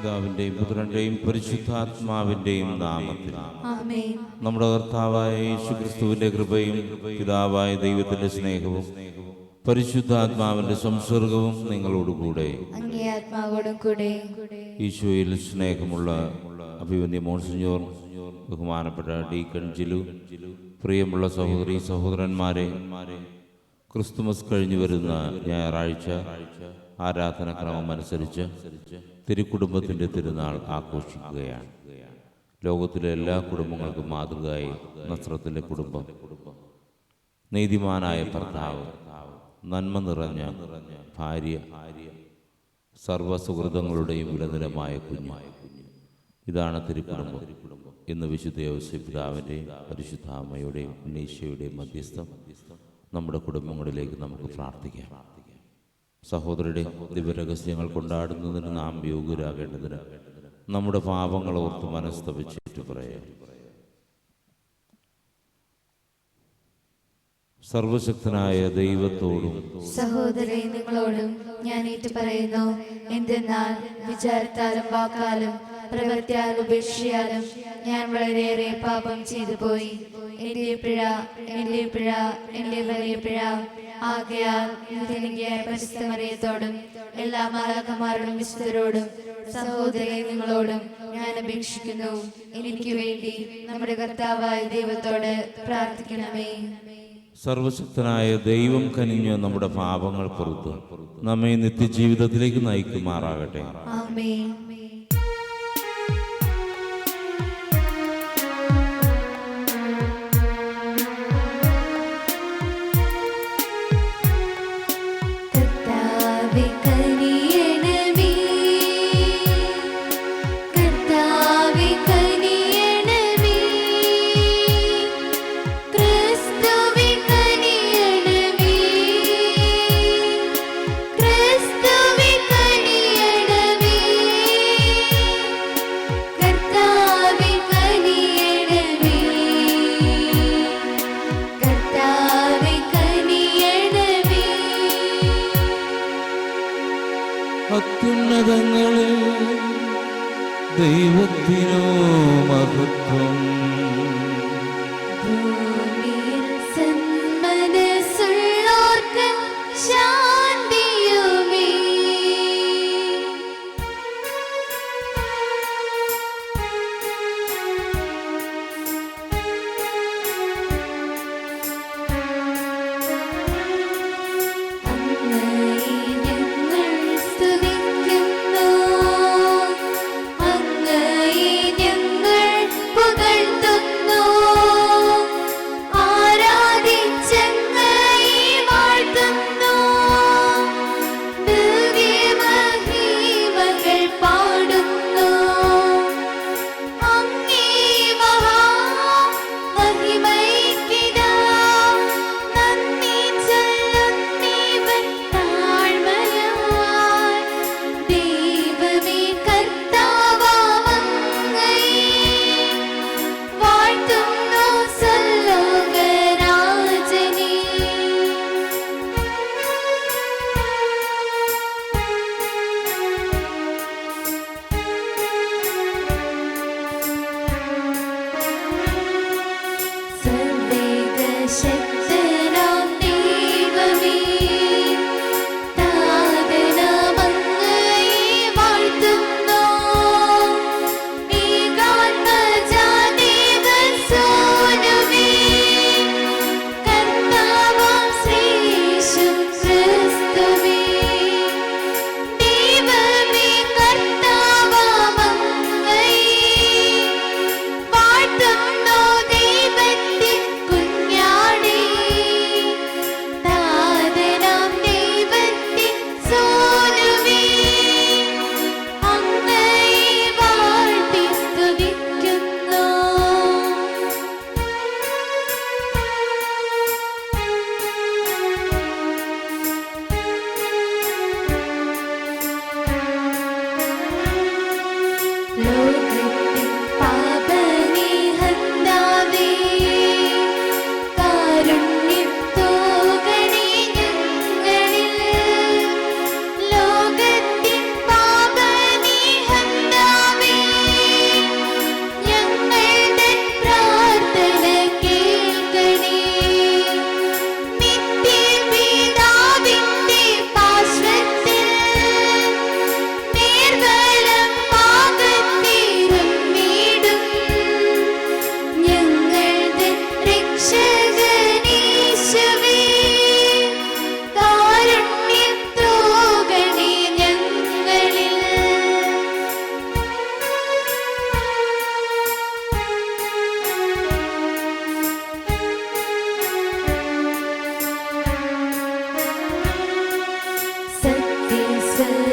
പിതാവിന്റെയും പുത്രന്റെയും പരിശുദ്ധാത്മാവിന്റെയും നാമത്തിൽ ആമേൻ. നമ്മുടെ കർത്താവായ യേശുക്രിസ്തുവിന്റെ കൃപയും പിതാവായ ദൈവത്തിന്റെ സ്നേഹവും പരിശുദ്ധാത്മാവിന്റെ സംസർഗവും നിങ്ങളോടുകൂടെ അങ്ങേ ആത്മാവോടും കൂടെ. ഈശോയിൽ സ്നേഹമുള്ള അഭിവന്യ മോൺസിഞ്ഞോർ, ബഹുമാനപ്പെട്ട ഡീക്കൺ ജിലു, പ്രിയമുള്ള സഹോദരീ സഹോദരന്മാരെ, ക്രിസ്തുമസ് കഴിഞ്ഞു വരുന്ന ഞായറാഴ്ച ആരാധനാക്രമം അനുസരിച്ച് തിരുക്കുടുംബത്തിൻ്റെ തിരുനാൾ ആഘോഷിക്കുകയാണ്. ലോകത്തിലെ എല്ലാ കുടുംബങ്ങൾക്കും മാതൃകയായി നസ്രത്തിലെ കുടുംബം, നീതിമാനായ ഭർത്താവ്, നന്മ നിറഞ്ഞ ഭാര്യ, സർവ്വസുഹൃതങ്ങളുടെയും വിലനിലമായ കുഞ്ഞ്, ഇതാണ് തിരുക്കുടുംബം. ഇന്ന് വിശുദ്ധ യോസേപ്പ് പിതാവിൻ്റെയും പരിശുദ്ധ അമ്മയുടെയും ഉണ്ണീശോയുടെയും മധ്യസ്ഥം നമ്മുടെ കുടുംബങ്ങളിലേക്ക് നമുക്ക് പ്രാർത്ഥിക്കാം. സഹോദരരുടെ ദിവ്യരഹസ്യങ്ങൾ കൊണ്ടാടുന്നതിന് നാം യോഗ്യരാകേണ്ടതിന് നമ്മുടെ പാപങ്ങൾ ഓർത്ത് മനസ്തപിച്ചേറ്റു പറയാം. സർവശക്തനായ ദൈവത്തോടും സഹോദരേ, നിങ്ങളോടും ഞാൻ ഏറ്റു പറയുന്നു. എന്തെന്നാൽ വിചാരത്താലും വാക്കാലും പ്രവൃത്തിയാലും ഉപേക്ഷയാലും ഞാൻ വളരെയേറെ പാപം ചെയ്തു പോയി. എന്റെ പിഴ, എന്റെ പിഴ, എന്റെ വലിയ പിഴ. ആകയാൽ എനിക്ക് പരിശുദ്ധ മറിയത്തോടും എല്ലാ മാലാഖമാരോടും വിശുദ്ധരോടും സഹോദരേ നിങ്ങളോടും ഞാൻ അപേക്ഷിക്കുന്നു, എനിക്ക് വേണ്ടി നമ്മുടെ കർത്താവായ ദൈവത്തോട് പ്രാർത്ഥിക്കണമേ. സർവശക്തനായ ദൈവം കനിഞ്ഞ് നമ്മുടെ പാപങ്ങൾ പുറത്ത് നമ്മെ നിത്യജീവിതത്തിലേക്ക് നയിക്കുമാറാകട്ടെ. ആമേൻ. അത്യുന്നതങ്ങളിൽ ദൈവത്തിനോ മഹത്വം, ഭൂമിയിൽ സന്മനസ്സുള്ളോർക്ക് ശാന്തിയുമേ. അങ്ങയെ ഞങ്ങൾ പുകഴ്ത്തുന്നു.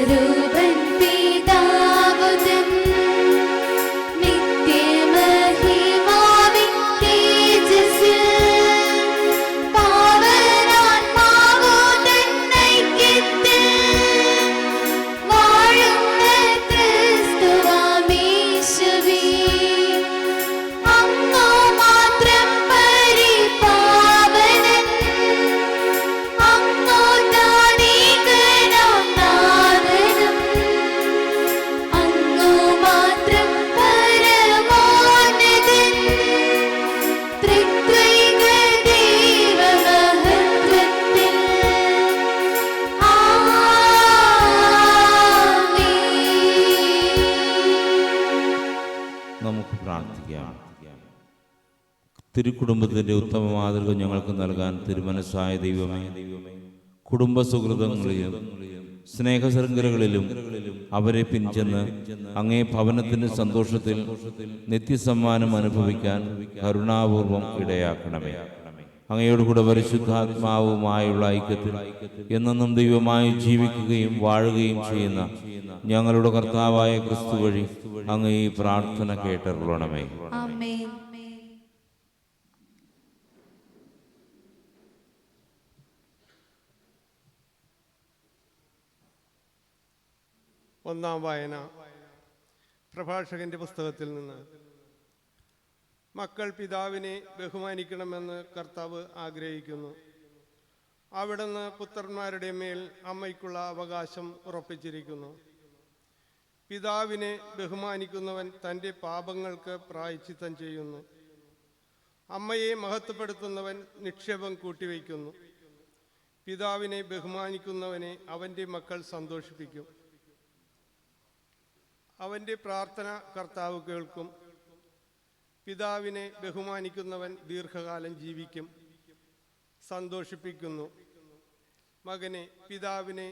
സ്വരൂപൻ പിതാവുതൻ നിത്യമഹിമാവിൻ തേജസ്സിൽ പാവനാത്മാവുതൻ ഐക്യത്തിൽ വാഴുന്ന ക്രിസ്തുവാമീശുവേ, അങ്ങു മാത്രം പരിപാവനൻ, അങ്ങു താനേകനാം നാഥനും, അങ്ങു മാത്രം പരമോന്നതൻ, ത്രിത്വൈക ദൈവമഹത്വത്തിൽ. ആമേൻ. നമുക്ക് പ്രാർത്ഥിക്കാം. തിരുക്കുടുംബത്തിന്റെ ഉത്തമ മാതൃക ഞങ്ങൾക്ക് നൽകാൻ തിരുമനസ്സായ ദൈവമേ, കുടുംബ സുഹൃതങ്ങളിലും സ്നേഹശൃംഖലകളിലും അവരെ പിൻചെന്ന് അങ്ങേ ഭവനത്തിന്റെ സന്തോഷത്തിൽ നിത്യസമ്മാനം അനുഭവിക്കാൻ കരുണാപൂർവം ഇടയാക്കണമേ. അങ്ങയോടുകൂടെ പരിശുദ്ധാത്മാവുമായുള്ള ഐക്യത്തിൽ എന്നെന്നും ദൈവമായി ജീവിക്കുകയും വാഴുകയും ചെയ്യുന്ന ഞങ്ങളുടെ കർത്താവായ ക്രിസ്തു വഴി അങ്ങ് ഈ പ്രാർത്ഥന കേട്ടരുളണമേ. ആമേൻ. ഒന്നാം വായന പ്രഭാഷകന്റെ പുസ്തകത്തിൽ നിന്ന്. മക്കൾ പിതാവിനെ ബഹുമാനിക്കണമെന്ന് കർത്താവ് ആഗ്രഹിക്കുന്നു. അവിടുന്ന് പുത്രന്മാരുടെ മേൽ അമ്മയ്ക്കുള്ള അവകാശം ഉറപ്പിച്ചിരിക്കുന്നു. പിതാവിനെ ബഹുമാനിക്കുന്നവൻ തൻ്റെ പാപങ്ങൾക്ക് പ്രായശ്ചിത്തം ചെയ്യുന്നു. അമ്മയെ മഹത്വപ്പെടുത്തുന്നവൻ നിക്ഷേപം കൂട്ടിവയ്ക്കുന്നു. പിതാവിനെ ബഹുമാനിക്കുന്നവനെ അവൻ്റെ മക്കൾ സന്തോഷിപ്പിക്കും. അവൻ്റെ പ്രാർത്ഥന കർത്താവ് കേൾക്കും. പിതാവിനെ ബഹുമാനിക്കുന്നവൻ ദീർഘകാലം ജീവിക്കും. സന്തോഷിപ്പിക്കുന്നു. മകനെ, പിതാവിനെ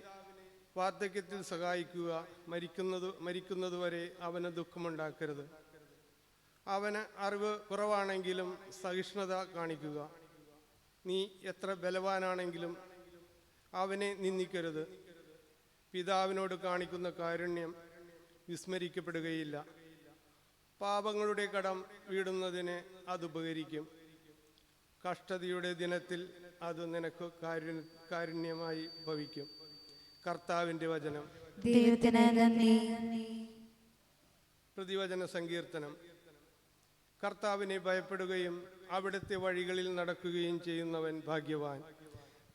വാർദ്ധക്യത്തിൽ സഹായിക്കുക. മരിക്കുന്നതുവരെ അവന് ദുഃഖമുണ്ടാക്കരുത്. അവന് അറിവ് കുറവാണെങ്കിലും സഹിഷ്ണുത കാണിക്കുക. നീ എത്ര ബലവാനാണെങ്കിലും അവനെ നിന്ദിക്കരുത്. പിതാവിനോട് കാണിക്കുന്ന കാരുണ്യം വിസ്മരിക്കപ്പെടുകയില്ല. പാപങ്ങളുടെ കടം വീടുന്നതിന് അതുപകരിക്കും. കഷ്ടതയുടെ ദിനത്തിൽ അത് നിനക്ക് കാരുണ്യമായി ഭവിക്കും. കർത്താവിൻ്റെ വചനം. ദൈവത്തിന് നന്ദി. പ്രതിവചന സങ്കീർത്തനം. കർത്താവിനെ ഭയപ്പെടുകയും അവിടുത്തെ വഴികളിൽ നടക്കുകയും ചെയ്യുന്നവൻ ഭാഗ്യവാൻ.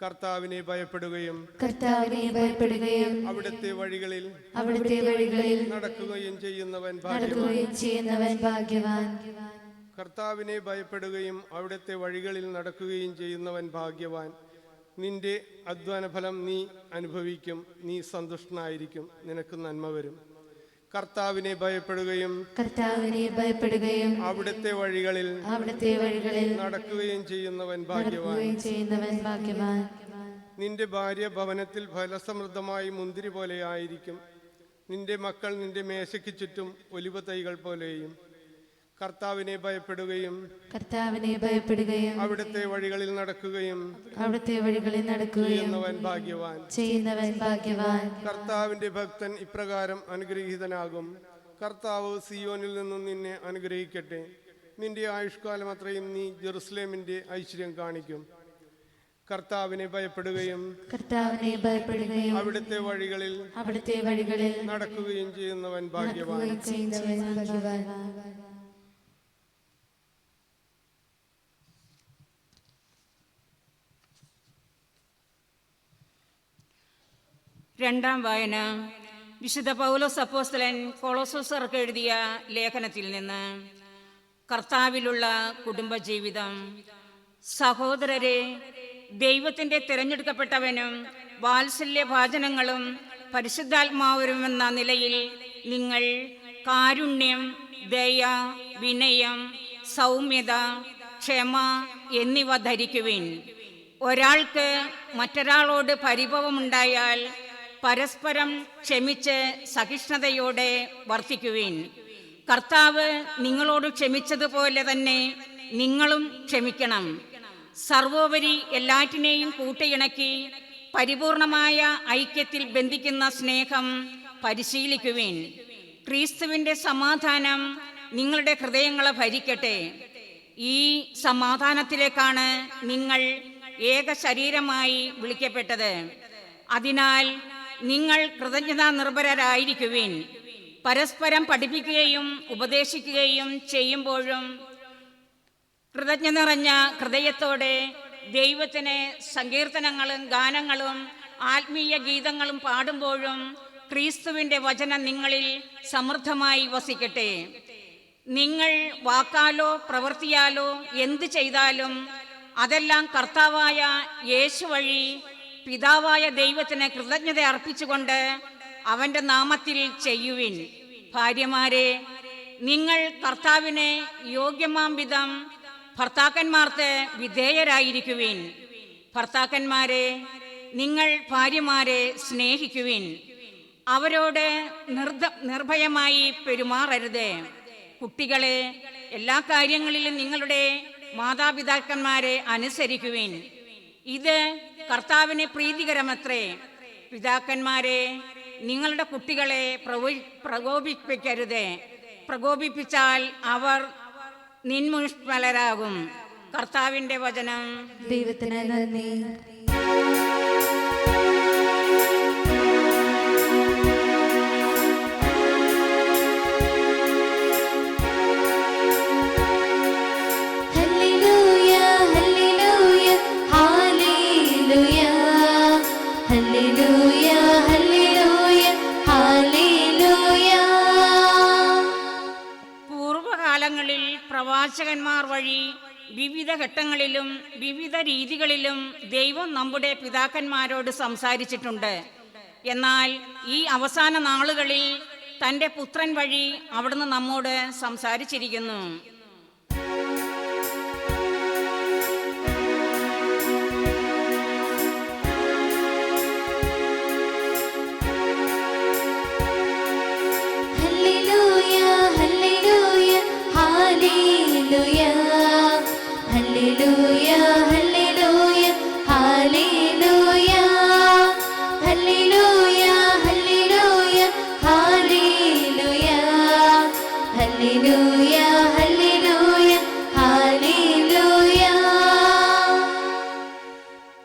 കർത്താവിനെ ഭയപ്പെടുകയും അവിടുത്തെ വഴികളിൽ നടക്കുകയും ചെയ്യുന്നവൻ ഭാഗ്യവാൻ. കർത്താവിനെ ഭയപ്പെടുകയും അവിടുത്തെ വഴികളിൽ നടക്കുകയും ചെയ്യുന്നവൻ ഭാഗ്യവാൻ. നിന്റെ അധ്വാനഫലം നീ അനുഭവിക്കും. നീ സന്തുഷ്ടനായിരിക്കും. നിനക്ക് നന്മ വരും. കർത്താവിനെ ഭയപ്പെടുകയും അവിടുത്തെ വഴികളിൽ നടക്കുകയും ചെയ്യുന്നവൻ ഭാഗ്യവാൻ. നിന്റെ ഭാര്യ ഭവനത്തിൽ ഫലസമൃദ്ധമായി മുന്തിരി പോലെ ആയിരിക്കും. നിന്റെ മക്കൾ നിന്റെ മേശയ്ക്ക് ചുറ്റും ഒലിവ തൈകൾ പോലെയും. കർത്താവിനെ ഭയപ്പെടുകയും അവിടുത്തെ വഴികളിൽ നടക്കുകയും ചെയ്യുന്നവൻ ഭാഗ്യവാൻ. കർത്താവിന്റെ ഭക്തൻ ഇപ്രകാരം അനുഗ്രഹീതനാകും. കർത്താവ് സിയോനിൽ നിന്നും നിന്നെ അനുഗ്രഹിക്കട്ടെ. നിന്റെ ആയുഷ്കാലം അത്രയും നീ ജെറുസലേമിന്റെ ഐശ്വര്യം കാണിക്കും. കർത്താവിനെ ഭയപ്പെടുകയും അവിടുത്തെ വഴികളിൽ നടക്കുകയും ചെയ്യുന്നവൻ ഭാഗ്യവാൻ. രണ്ടാം വായന വിശുദ്ധ പൗലോസ് അപ്പോസ്തലൻ കൊളോസോസർക്ക് എഴുതിയ ലേഖനത്തിൽ നിന്ന്. കർത്താവിലുള്ള കുടുംബജീവിതം. സഹോദരരെ, ദൈവത്തിൻ്റെ തിരഞ്ഞെടുക്കപ്പെട്ടവനും വാത്സല്യഭാചനങ്ങളും പരിശുദ്ധാത്മാവരുമെന്ന നിലയിൽ നിങ്ങൾ കാരുണ്യം, ദയ, വിനയം, സൗമ്യത, ക്ഷമ എന്നിവ ധരിക്കുവിൻ. ഒരാൾക്ക് മറ്റൊരാളോട് പരിഭവമുണ്ടായാൽ പരസ്പരം ക്ഷമിച്ച് സഹിഷ്ണുതയോടെ വർത്തിക്കുവിൻ. കർത്താവ് നിങ്ങളോട് ക്ഷമിച്ചതുപോലെ തന്നെ നിങ്ങളും ക്ഷമിക്കണം. സർവോപരി എല്ലാറ്റിനെയും കൂട്ടിയിണക്കി പരിപൂർണമായ ഐക്യത്തിൽ ബന്ധിക്കുന്ന സ്നേഹം പരിശീലിക്കുവിൻ. ക്രിസ്തുവിൻ്റെ സമാധാനം നിങ്ങളുടെ ഹൃദയങ്ങളെ ഭരിക്കട്ടെ. ഈ സമാധാനത്തിലേക്കാണ് നിങ്ങൾ ഏക ശരീരമായി വിളിക്കപ്പെട്ടത്. അതിനാൽ നിങ്ങൾ കൃതജ്ഞതാ നിർഭരരായിരിക്കുവിൻ. പരസ്പരം പഠിപ്പിക്കുകയും ഉപദേശിക്കുകയും ചെയ്യുമ്പോഴും കൃതജ്ഞത നിറഞ്ഞ ഹൃദയത്തോടെ ദൈവത്തിന് സങ്കീർത്തനങ്ങളും ഗാനങ്ങളും ആത്മീയ ഗീതങ്ങളും പാടുമ്പോഴും ക്രിസ്തുവിൻ്റെ വചനം നിങ്ങളിൽ സമൃദ്ധമായി വസിക്കട്ടെ. നിങ്ങൾ വാക്കാലോ പ്രവൃത്തിയാലോ എന്ത് ചെയ്താലും അതെല്ലാം കർത്താവായ യേശു വഴി പിതാവായ ദൈവത്തിന് കൃതജ്ഞത അർപ്പിച്ചുകൊണ്ട് അവൻ്റെ നാമത്തിൽ ചെയ്യുവിൻ. ഭാര്യമാരെ, നിങ്ങൾ കർത്താവിന് യോഗ്യമാം വിധം ഭർത്താക്കന്മാർക്ക് വിധേയരായിരിക്കുവിൻ. ഭർത്താക്കന്മാരെ, നിങ്ങൾ ഭാര്യമാരെ സ്നേഹിക്കുവിൻ. അവരോട് നിർഭയമായി പെരുമാറരുത്. കുട്ടികളെ, എല്ലാ കാര്യങ്ങളിലും നിങ്ങളുടെ മാതാപിതാക്കന്മാരെ അനുസരിക്കുവിൻ. ഇത് കർത്താവിന് പ്രീതികരമത്രേ. പിതാക്കന്മാരെ, നിങ്ങളുടെ കുട്ടികളെ പ്രകോപിപ്പിക്കരുത്. പ്രകോപിപ്പിച്ചാൽ അവർ നിന്മുഷ്ഫലരാകും. കർത്താവിൻ്റെ വചനം. ദൈവത്തിന് നന്ദി. പൂർവകാലങ്ങളിൽ പ്രവാചകന്മാർ വഴി വിവിധ ഘട്ടങ്ങളിലും വിവിധ രീതികളിലും ദൈവം നമ്മുടെ പിതാക്കന്മാരോട് സംസാരിച്ചിട്ടുണ്ട്. എന്നാൽ ഈ അവസാന നാളുകളിൽ തൻ്റെ പുത്രൻ വഴി അവിടുന്ന് നമ്മോട് സംസാരിച്ചിരിക്കുന്നു.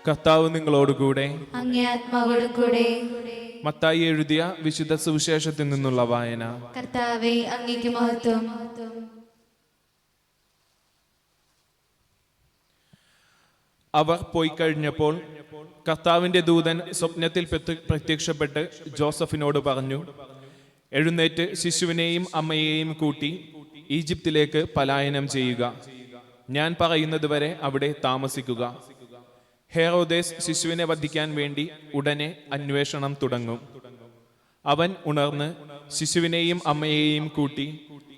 കർത്താവ് നിങ്ങളോടുകൂടെ. അങ്ങേ ആത്മാവോടും കൂടെ. മത്തായി എഴുതിയ വിശുദ്ധ സുവിശേഷത്തിൽ നിന്നുള്ള വായന. കർത്താവേ, അങ്ങേക്ക് മഹത്വം. അവർ പോയി കഴിഞ്ഞപ്പോൾ കർത്താവിന്റെ ദൂതൻ സ്വപ്നത്തിൽ പ്രത്യക്ഷപ്പെട്ട് ജോസഫിനോട് പറഞ്ഞു, എഴുന്നേറ്റ് ശിശുവിനെയും അമ്മയെയും കൂട്ടി ഈജിപ്തിലേക്ക് പലായനം ചെയ്യുക. ഞാൻ പറയുന്നത് വരെ അവിടെ താമസിക്കുക. ഹെറോദേസ് ശിശുവിനെ വധിക്കാൻ വേണ്ടി ഉടനെ അന്വേഷണം തുടങ്ങും. അവൻ ഉണർന്ന് ശിശുവിനെയും അമ്മയെയും കൂട്ടി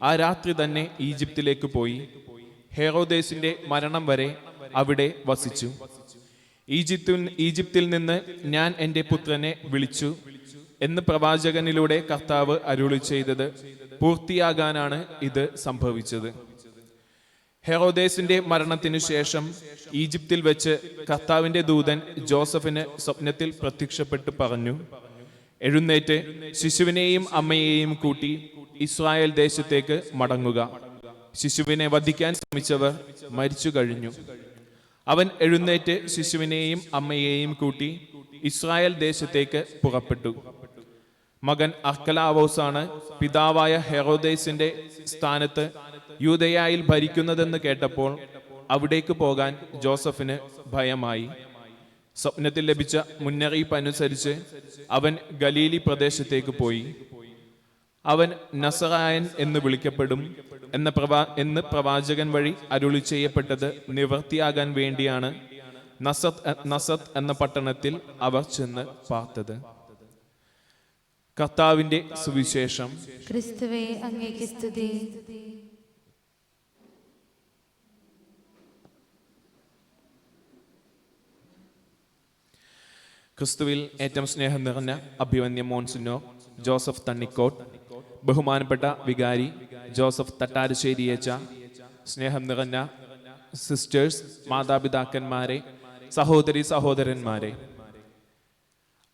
ആ രാത്രി തന്നെ ഈജിപ്തിലേക്ക് പോയി ഹെറോദേസിന്റെ മരണം വരെ അവിടെ വസിച്ചു. ഈജിപ്തിൽ നിന്ന് ഞാൻ എൻ്റെ പുത്രനെ വിളിച്ചു എന്ന് പ്രവാചകനിലൂടെ കർത്താവ് അരുളി ചെയ്തത് പൂർത്തിയാകാനാണ് ഇത് സംഭവിച്ചത്. ഹെറോദേസിന്റെ മരണത്തിനു ശേഷം ഈജിപ്തിൽ വെച്ച് കർത്താവിന്റെ ദൂതൻ ജോസഫിന് സ്വപ്നത്തിൽ പ്രത്യക്ഷപ്പെട്ടു പറഞ്ഞു, എഴുന്നേറ്റ് ശിശുവിനെയും അമ്മയെയും കൂട്ടി ഇസ്രായേൽ ദേശത്തേക്ക് മടങ്ങുക. ശിശുവിനെ വധിക്കാൻ ശ്രമിച്ചവർ മരിച്ചു കഴിഞ്ഞു. അവൻ എഴുന്നേറ്റ് ശിശുവിനെയും അമ്മയെയും കൂട്ടി ഇസ്രായേൽ ദേശത്തേക്ക് പുറപ്പെട്ടു. മകൻ അർക്കലാവോസാണ് പിതാവായ ഹെറോദേസിന്റെ സ്ഥാനത്ത് യൂദയായിൽ ഭരിക്കുന്നതെന്ന് കേട്ടപ്പോൾ അവിടേക്ക് പോകാൻ ജോസഫിന് ഭയമായി. സ്വപ്നത്തിൽ ലഭിച്ച മുന്നറിയിപ്പ് അനുസരിച്ച് അവൻ ഗലീലി പ്രദേശത്തേക്ക് പോയി. അവൻ നസറായൻ എന്ന് വിളിക്കപ്പെടും എന്ന് പ്രവാചകൻ വഴി അരുളി ചെയ്യപ്പെട്ടത് നിവൃത്തിയാകാൻ വേണ്ടിയാണ് നസത്ത് എന്ന പട്ടണത്തിൽ അവർ ചെന്ന് പാർത്തത്. കർത്താവിന്റെ സുവിശേഷം. ക്രിസ്തുവേ, അങ്ങേക്ക് സ്തുതി. ക്രിസ്തുവിൽ ഏറ്റവും സ്നേഹം നിറഞ്ഞ അഭിവന്യ മോൺസിനോർ ജോസഫ് തണ്ണിക്കോട്ട്, ബഹുമാനപ്പെട്ട വികാരി ജോസഫ് തട്ടാരശ്ശേരിയേച്ച, സ്നേഹം നിറഞ്ഞ സിസ്റ്റേഴ്സ്, മാതാപിതാക്കന്മാരെ, സഹോദരി സഹോദരന്മാരെ,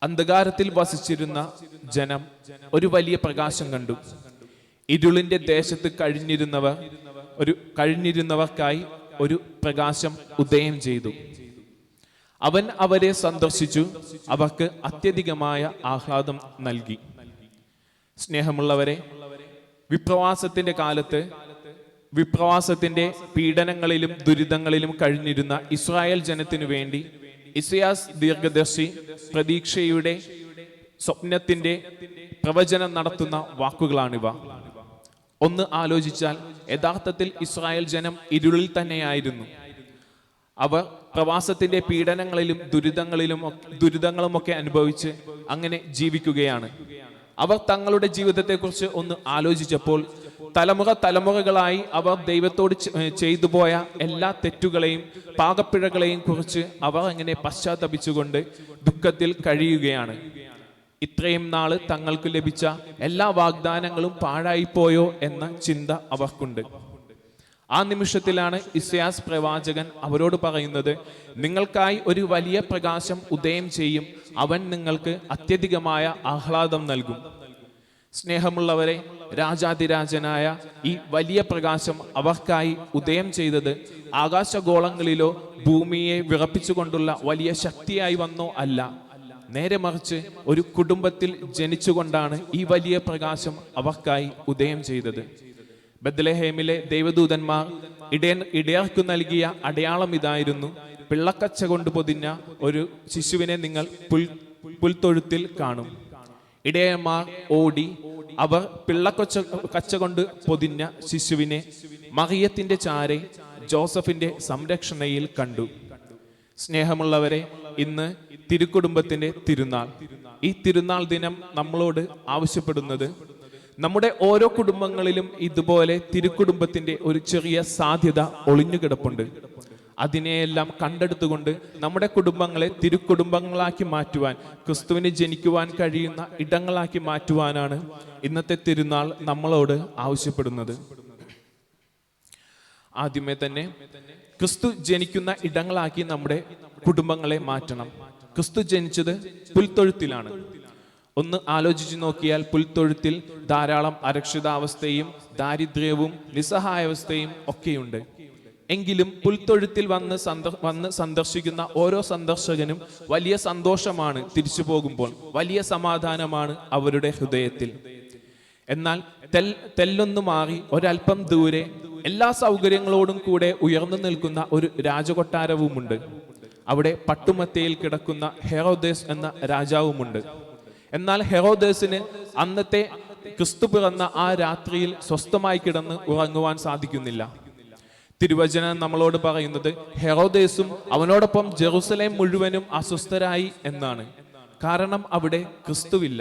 അന്ധകാരത്തിൽ വസിച്ചിരുന്ന ജനം ഒരു വലിയ പ്രകാശം കണ്ടു. ഇരുളിന്റെ ദേശത്ത് കഴിഞ്ഞിരുന്നവർക്കായി ഒരു പ്രകാശം ഉദയം ചെയ്തു. അവൻ അവരെ സന്ദർശിച്ചു, അവർക്ക് അത്യധികമായ ആഹ്ലാദം നൽകി. സ്നേഹമുള്ളവരെ, വിപ്രവാസത്തിന്റെ കാലത്ത് വിപ്രവാസത്തിന്റെ പീഡനങ്ങളിലും ദുരിതങ്ങളിലും കഴിഞ്ഞിരുന്ന ഇസ്രായേൽ ജനത്തിനു വേണ്ടി ഇസയാസ് ദീർഘദർശി പ്രതീക്ഷയുടെ സ്വപ്നത്തിന്റെ പ്രവചനം നടത്തുന്ന വാക്കുകളാണിവ. ഒന്ന് ആലോചിച്ചാൽ യഥാർത്ഥത്തിൽ ഇസ്രായേൽ ജനം ഇരുളിൽ തന്നെയായിരുന്നു. അവർ പ്രവാസത്തിന്റെ പീഡനങ്ങളിലും ദുരിതങ്ങളുമൊക്കെ അനുഭവിച്ച് അങ്ങനെ ജീവിക്കുകയാണ്. അവർ തങ്ങളുടെ ജീവിതത്തെക്കുറിച്ച് ഒന്ന് ആലോചിച്ചപ്പോൾ തലമുറകളായി അവർ ദൈവത്തോട് ചെയ്തു പോയ എല്ലാ തെറ്റുകളെയും പാകപ്പിഴകളെയും കുറിച്ച് അവർ അങ്ങനെ പശ്ചാത്തപിച്ചുകൊണ്ട് ദുഃഖത്തിൽ കഴിയുകയാണ്. ഇത്രയും നാള് തങ്ങൾക്ക് ലഭിച്ച എല്ലാ വാഗ്ദാനങ്ങളും പാഴായിപ്പോയോ എന്ന ചിന്ത അവർക്കുണ്ട്. ആ നിമിഷത്തിലാണ് ഇസയാസ് പ്രവാചകൻ അവരോട് പറയുന്നത്, നിങ്ങൾക്കായി ഒരു വലിയ പ്രകാശം ഉദയം ചെയ്യും, അവൻ നിങ്ങൾക്ക് അത്യധികമായ ആഹ്ലാദം നൽകും. സ്നേഹമുള്ളവരെ, രാജാതിരാജനായ ഈ വലിയ പ്രകാശം അവർക്കായി ഉദയം ചെയ്തത് ആകാശഗോളങ്ങളിലോ ഭൂമിയെ വിറപ്പിച്ചുകൊണ്ടുള്ള വലിയ ശക്തിയായി വന്നോ അല്ല. നേരെ മറിച്ച് ഒരു കുടുംബത്തിൽ ജനിച്ചുകൊണ്ടാണ് ഈ വലിയ പ്രകാശം അവർക്കായി ഉദയം ചെയ്തത്. ബത്ലഹേമിലെ ദൈവദൂതന്മാർ ഇടയർക്ക് നൽകിയ അടയാളം ഇതായിരുന്നു. പിള്ളക്കച്ച കൊണ്ട് പൊതിഞ്ഞ ഒരു ശിശുവിനെ നിങ്ങൾ പുൽത്തൊഴുത്തിൽ കാണും. ഇടയന്മാർ ഓടി അവർ കച്ച കൊണ്ട് പൊതിഞ്ഞ ശിശുവിനെ മറിയത്തിന്റെ ചാരെ ജോസഫിന്റെ സംരക്ഷണയിൽ കണ്ടു. സ്നേഹമുള്ളവരെ, ഇന്ന് തിരുക്കുടുംബത്തിന്റെ തിരുനാൾ. ഈ തിരുനാൾ ദിനം നമ്മളോട് ആവശ്യപ്പെടുന്നത്, നമ്മുടെ ഓരോ കുടുംബങ്ങളിലും ഇതുപോലെ തിരുക്കുടുംബത്തിന്റെ ഒരു ചെറിയ സാധ്യത ഒളിഞ്ഞുകിടപ്പുണ്ട്. അതിനെയെല്ലാം കണ്ടെടുത്തുകൊണ്ട് നമ്മുടെ കുടുംബങ്ങളെ തിരുക്കുടുംബങ്ങളാക്കി മാറ്റുവാൻ, ക്രിസ്തുവിന് ജനിക്കുവാൻ കഴിയുന്ന ഇടങ്ങളാക്കി മാറ്റുവാനാണ് ഇന്നത്തെ തിരുനാൾ നമ്മളോട് ആവശ്യപ്പെടുന്നത്. ആദ്യമേ തന്നെ ക്രിസ്തു ജനിക്കുന്ന ഇടങ്ങളാക്കി നമ്മുടെ കുടുംബങ്ങളെ മാറ്റണം. ക്രിസ്തു ജനിച്ചത് പുൽത്തൊഴുത്തിലാണ്. ഒന്ന് ആലോചിച്ചു നോക്കിയാൽ പുൽത്തൊഴുത്തിൽ ധാരാളം അരക്ഷിതാവസ്ഥയും ദാരിദ്ര്യവും നിസ്സഹായാവസ്ഥയും ഒക്കെയുണ്ട്. എങ്കിലും പുൽത്തൊഴുത്തിൽ വന്ന് സന്ദർശിക്കുന്ന ഓരോ സന്ദർശകനും വലിയ സന്തോഷമാണ് തിരിച്ചു പോകുമ്പോൾ, വലിയ സമാധാനമാണ് അവരുടെ ഹൃദയത്തിൽ. എന്നാൽ തെല്ലൊന്നു മാറി ഒരൽപ്പം ദൂരെ എല്ലാ സൗകര്യങ്ങളോടും കൂടെ ഉയർന്നു നിൽക്കുന്ന ഒരു രാജകൊട്ടാരവുമുണ്ട്. അവിടെ പട്ടുമത്തയിൽ കിടക്കുന്ന ഹെറോദേസ് എന്ന രാജാവുമുണ്ട്. എന്നാൽ ഹെറോദേസിന് അന്നത്തെ ക്രിസ്തു പിറന്ന ആ രാത്രിയിൽ സ്വസ്ഥമായി കിടന്ന് ഉറങ്ങുവാൻ സാധിക്കുന്നില്ല. തിരുവചനം നമ്മളോട് പറയുന്നത് ഹെറോദേസും അവനോടൊപ്പം ജെറുസലേം മുഴുവനും അസ്വസ്ഥരായി എന്നാണ്. കാരണം അവിടെ ക്രിസ്തുവില്ല.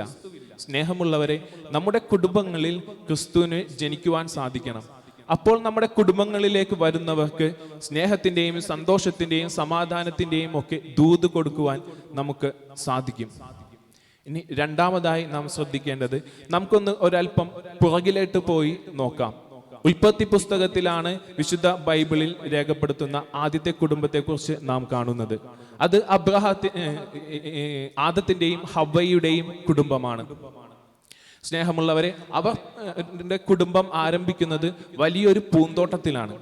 സ്നേഹമുള്ളവരെ, നമ്മുടെ കുടുംബങ്ങളിൽ ക്രിസ്തുവിന് ജനിക്കുവാൻ സാധിക്കണം. അപ്പോൾ നമ്മുടെ കുടുംബങ്ങളിലേക്ക് വരുന്നവർക്ക് സ്നേഹത്തിന്റെയും സന്തോഷത്തിന്റെയും സമാധാനത്തിന്റെയും ഒക്കെ ദൂത് കൊടുക്കുവാൻ നമുക്ക് സാധിക്കും. ഇനി രണ്ടാമതായി നാം ശ്രദ്ധിക്കേണ്ടത്, നമുക്കൊന്ന് ഒരൽപ്പം പുറകിലേക്ക് പോയി നോക്കാം. ഉൽപ്പത്തി പുസ്തകത്തിലാണ് വിശുദ്ധ ബൈബിളിൽ രേഖപ്പെടുത്തുന്ന ആദ്യത്തെ കുടുംബത്തെക്കുറിച്ച് നാം കാണുന്നത്. അത് ആദത്തിന്റെയും ഹവ്വയുടെയും കുടുംബമാണ്. സ്നേഹമുള്ളവരെ, അവരുടെ കുടുംബം ആരംഭിക്കുന്നത് വലിയൊരു പൂന്തോട്ടത്തിലാണ്.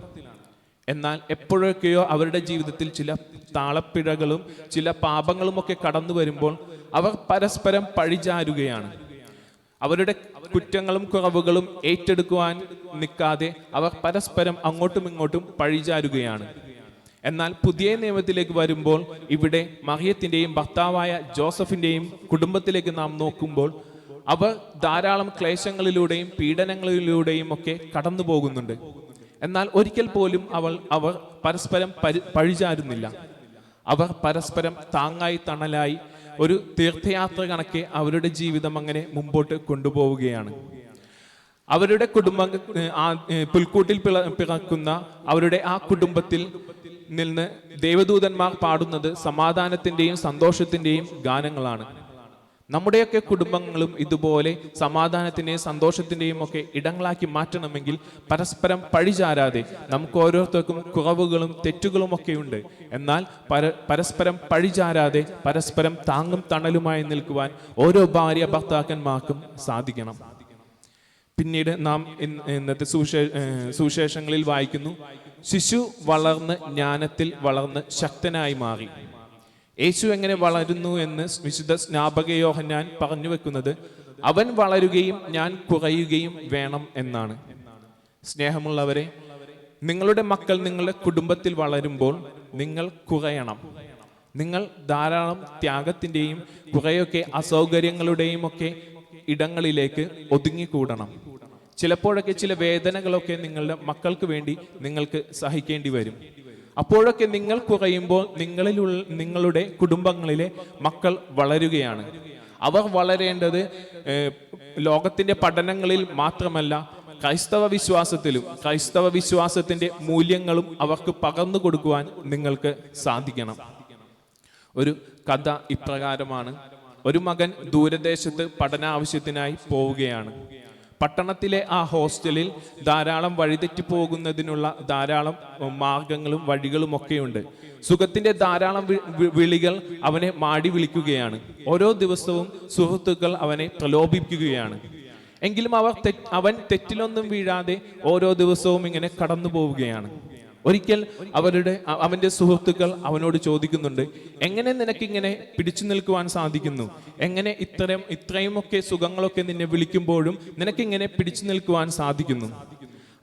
എന്നാൽ എപ്പോഴൊക്കെയോ അവരുടെ ജീവിതത്തിൽ ചില താളപ്പിഴകളും ചില പാപങ്ങളും ഒക്കെ കടന്നു വരുമ്പോൾ അവർ പരസ്പരം പഴിചാരുകയാണ്. അവരുടെ കുറ്റങ്ങളും കുറവുകളും ഏറ്റെടുക്കുവാൻ നിൽക്കാതെ അവർ പരസ്പരം അങ്ങോട്ടും ഇങ്ങോട്ടും പഴിചാരുകയാണ്. എന്നാൽ പുതിയ നിയമത്തിലേക്ക് വരുമ്പോൾ ഇവിടെ മറിയത്തിന്റെയും ഭർത്താവായ ജോസഫിന്റെയും കുടുംബത്തിലേക്ക് നാം നോക്കുമ്പോൾ അവർ ധാരാളം ക്ലേശങ്ങളിലൂടെയും പീഡനങ്ങളിലൂടെയും ഒക്കെ കടന്നു പോകുന്നുണ്ട്. എന്നാൽ ഒരിക്കൽ പോലും അവർ പരസ്പരം പഴിചാരുന്നില്ല. അവർ പരസ്പരം താങ്ങായി തണലായി ഒരു തീർത്ഥയാത്ര കണക്കെ അവരുടെ ജീവിതം അങ്ങനെ മുമ്പോട്ട് കൊണ്ടുപോവുകയാണ്. അവരുടെ കുടുംബം പുൽക്കൂട്ടിൽ പിറക്കുന്ന അവരുടെ ആ കുടുംബത്തിൽ നിന്ന് ദേവദൂതന്മാർ പാടുന്നത് സമാധാനത്തിന്റെയും സന്തോഷത്തിന്റെയും ഗാനങ്ങളാണ്. നമ്മുടെയൊക്കെ കുടുംബങ്ങളും ഇതുപോലെ സമാധാനത്തിന്റെയും സന്തോഷത്തിന്റെയും ഒക്കെ ഇടങ്ങളാക്കി മാറ്റണമെങ്കിൽ പരസ്പരം പഴിചാരാതെ, നമുക്ക് ഓരോരുത്തർക്കും കുറവുകളും തെറ്റുകളും ഒക്കെ ഉണ്ട്, എന്നാൽ പരസ്പരം പഴിചാരാതെ പരസ്പരം താങ്ങും തണലുമായി നിൽക്കുവാൻ ഓരോ ഭാര്യ ഭർത്താക്കന്മാർക്കും സാധിക്കണം. പിന്നീട് നാം ഇന്നത്തെ സുവിശേഷങ്ങളിൽ വായിക്കുന്നു, ശിശു വളർന്ന് ജ്ഞാനത്തിൽ വളർന്ന് ശക്തനായി മാറി. യേശു എങ്ങനെ വളരുന്നു എന്ന് വിശുദ്ധ സ്നാപക യോഹന്നാൻ പറഞ്ഞു വെക്കുന്നത്, അവൻ വളരുകയും ഞാൻ കുറയുകയും വേണം എന്നാണ്. സ്നേഹമുള്ളവരെ, നിങ്ങളുടെ മക്കൾ നിങ്ങളുടെ കുടുംബത്തിൽ വളരുമ്പോൾ നിങ്ങൾ കുറയണം. നിങ്ങൾ ധാരാളം ത്യാഗത്തിൻ്റെയും കുറേയൊക്കെ അസൗകര്യങ്ങളുടെയും ഒക്കെ ഇടങ്ങളിലേക്ക് ഒതുങ്ങിക്കൂടണം. ചിലപ്പോഴൊക്കെ ചില വേദനകളൊക്കെ നിങ്ങളുടെ മക്കൾക്ക് വേണ്ടി നിങ്ങൾക്ക് സഹിക്കേണ്ടി വരും. അപ്പോഴൊക്കെ നിങ്ങൾ കുറയുമ്പോൾ നിങ്ങളുടെ കുടുംബങ്ങളിലെ മക്കൾ വളരുകയാണ്. അവർ വളരേണ്ടത് ലോകത്തിന്റെ പഠനങ്ങളിൽ മാത്രമല്ല, ക്രൈസ്തവ വിശ്വാസത്തിലും ക്രൈസ്തവ വിശ്വാസത്തിന്റെ മൂല്യങ്ങളും അവർക്ക് പകർന്നു കൊടുക്കുവാൻ നിങ്ങൾക്ക് സാധിക്കണം. ഒരു കഥ ഇപ്രകാരമാണ്. ഒരു മകൻ ദൂരദേശത്ത് പഠന ആവശ്യത്തിനായി പോവുകയാണ്. പട്ടണത്തിലെ ആ ഹോസ്റ്റലിൽ ധാരാളം വഴിതെറ്റി പോകുന്നതിനുള്ള ധാരാളം മാർഗങ്ങളും വഴികളും ഒക്കെയുണ്ട്. സുഖത്തിന്റെ ധാരാളം വിളികൾ അവനെ മാടി വിളിക്കുകയാണ്. ഓരോ ദിവസവും സുഹൃത്തുക്കൾ അവനെ പ്രലോഭിപ്പിക്കുകയാണ്. എങ്കിലും അവൻ തെറ്റിലൊന്നും വീഴാതെ ഓരോ ദിവസവും ഇങ്ങനെ കടന്നു പോവുകയാണ്. ഒരിക്കൽ അവന്റെ സുഹൃത്തുക്കൾ അവനോട് ചോദിക്കുന്നുണ്ട്, എങ്ങനെ നിനക്കിങ്ങനെ പിടിച്ചു നിൽക്കുവാൻ സാധിക്കുന്നു? എങ്ങനെ ഇത്രയുമൊക്കെ സുഖങ്ങളൊക്കെ നിന്നെ വിളിക്കുമ്പോഴും നിനക്കിങ്ങനെ പിടിച്ചു നിൽക്കുവാൻ സാധിക്കുന്നു?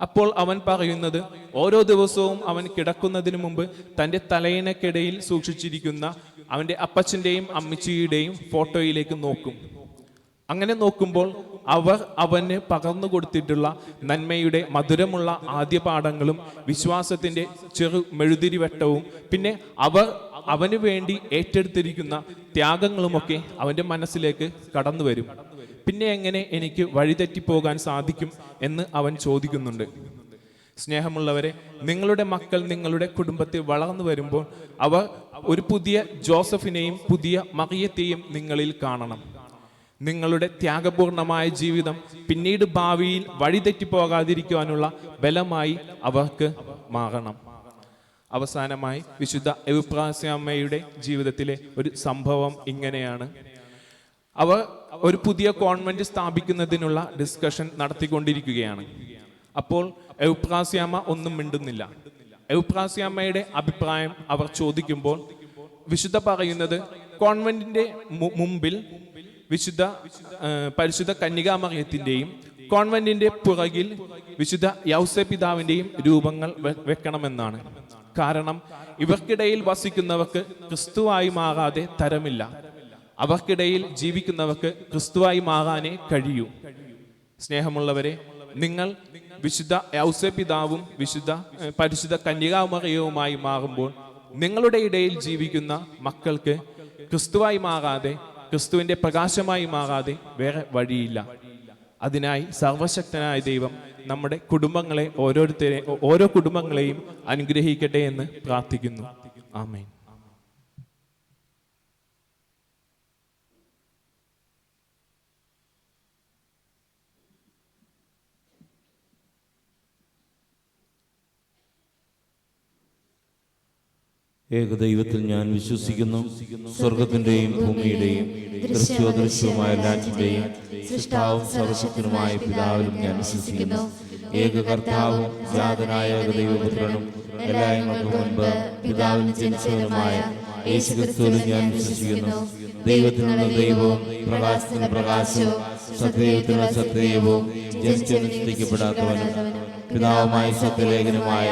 അപ്പോൾ അവൻ പറയുന്നത്, ഓരോ ദിവസവും അവൻ കിടക്കുന്നതിന് മുമ്പ് തൻ്റെ തലയിണക്കിടയിൽ സൂക്ഷിച്ചിരിക്കുന്ന അവൻ്റെ അപ്പച്ചൻ്റെയും അമ്മച്ചിയുടെയും ഫോട്ടോയിലേക്ക് നോക്കും. അങ്ങനെ നോക്കുമ്പോൾ അവർ അവന് പകർന്നു കൊടുത്തിട്ടുള്ള നന്മയുടെ മധുരമുള്ള ആദ്യ പാഠങ്ങളും വിശ്വാസത്തിന്റെ ചെറു മെഴുതിരിവട്ടവും പിന്നെ അവന് വേണ്ടി ഏറ്റെടുത്തിരിക്കുന്ന ത്യാഗങ്ങളുമൊക്കെ അവന്റെ മനസ്സിലേക്ക് കടന്നു വരും. പിന്നെ എങ്ങനെ എനിക്ക് വഴിതെറ്റിപ്പോകാൻ സാധിക്കും എന്ന് അവൻ ചോദിക്കുന്നുണ്ട്. സ്നേഹമുള്ളവരെ, നിങ്ങളുടെ മക്കൾ നിങ്ങളുടെ കുടുംബത്തിൽ വളർന്നു വരുമ്പോൾ അവർ ഒരു പുതിയ ജോസഫിനെയും പുതിയ മറിയത്തെയും നിങ്ങളിൽ കാണണം. നിങ്ങളുടെ ത്യാഗപൂർണമായ ജീവിതം പിന്നീട് ഭാവിയിൽ വഴിതെറ്റിപ്പോകാതിരിക്കുവാനുള്ള ബലമായി അവർക്ക് മാറണം. അവസാനമായി വിശുദ്ധ എവുപ്രാസ്യാമ്മയുടെ ജീവിതത്തിലെ ഒരു സംഭവം ഇങ്ങനെയാണ്. അവർ ഒരു പുതിയ കോൺവെന്റ് സ്ഥാപിക്കുന്നതിനുള്ള ഡിസ്കഷൻ നടത്തിക്കൊണ്ടിരിക്കുകയാണ്. അപ്പോൾ എവുപ്രാസ്യാമ്മ ഒന്നും മിണ്ടുന്നില്ല. എവുപ്രാസ്യാമ്മയുടെ അഭിപ്രായം അവർ ചോദിക്കുമ്പോൾ വിശുദ്ധ പറയുന്നത്, കോൺവെന്റിന്റെ മുമ്പിൽ പരിശുദ്ധ കന്യകാമറിയത്തിന്റെയും കോൺവെന്റിന്റെ പുറകിൽ വിശുദ്ധ യൗസപിതാവിന്റെയും രൂപങ്ങൾ വെക്കണമെന്നാണ്. കാരണം ഇവർക്കിടയിൽ വസിക്കുന്നവർക്ക് ക്രിസ്തുവായി മാറാതെ തരമില്ല. അവർക്കിടയിൽ ജീവിക്കുന്നവർക്ക് ക്രിസ്തുവായി മാറാനേ കഴിയൂ. സ്നേഹമുള്ളവരെ, നിങ്ങൾ വിശുദ്ധ യൗസപിതാവും പരിശുദ്ധ കന്യകാമറിയവുമായി മാറുമ്പോൾ നിങ്ങളുടെ ഇടയിൽ ജീവിക്കുന്ന മക്കൾക്ക് ക്രിസ്തുവായി മാറാതെ, ക്രിസ്തുവിന്റെ പ്രകാശമായി മാറാതെ വേറെ വഴിയില്ല. അതിനായി സർവശക്തനായ ദൈവം നമ്മുടെ കുടുംബങ്ങളെ ഓരോ കുടുംബങ്ങളെയും അനുഗ്രഹിക്കട്ടെ എന്ന് പ്രാർത്ഥിക്കുന്നു. ആമേൻ. ഏകദൈവത്തിൽ ഞാൻ വിശ്വസിക്കുന്നു. സ്വർഗത്തിന്റെയും ഭൂമിയുടെയും ദൃശ്യോദൃശ്യവുമായ എല്ലാറ്റിന്റെയും സൃഷ്ടാവും സർവശക്തനുമായ പിതാവിലും ഞാൻ വിശ്വസിക്കുന്നു. ഏക കർത്താവും ജാതനായ ഏകദൈവപുത്രനും എല്ലായ്മക്കും മുൻപ് പിതാവിന് ജനിച്ചവനുമായ യേശുക്രിസ്തുവിലും ഞാൻ വിശ്വസിക്കുന്നു. ദൈവത്തിനുള്ള ദൈവവും പ്രകാശത്തിന് പ്രകാശവും സത്യദൈവത്തിനുള്ള സത്യദൈവവും ജനിച്ചവനും സൃഷ്ടിക്കപ്പെടാത്തവനും പിതാവുമായ സത്യലേഖനുമായ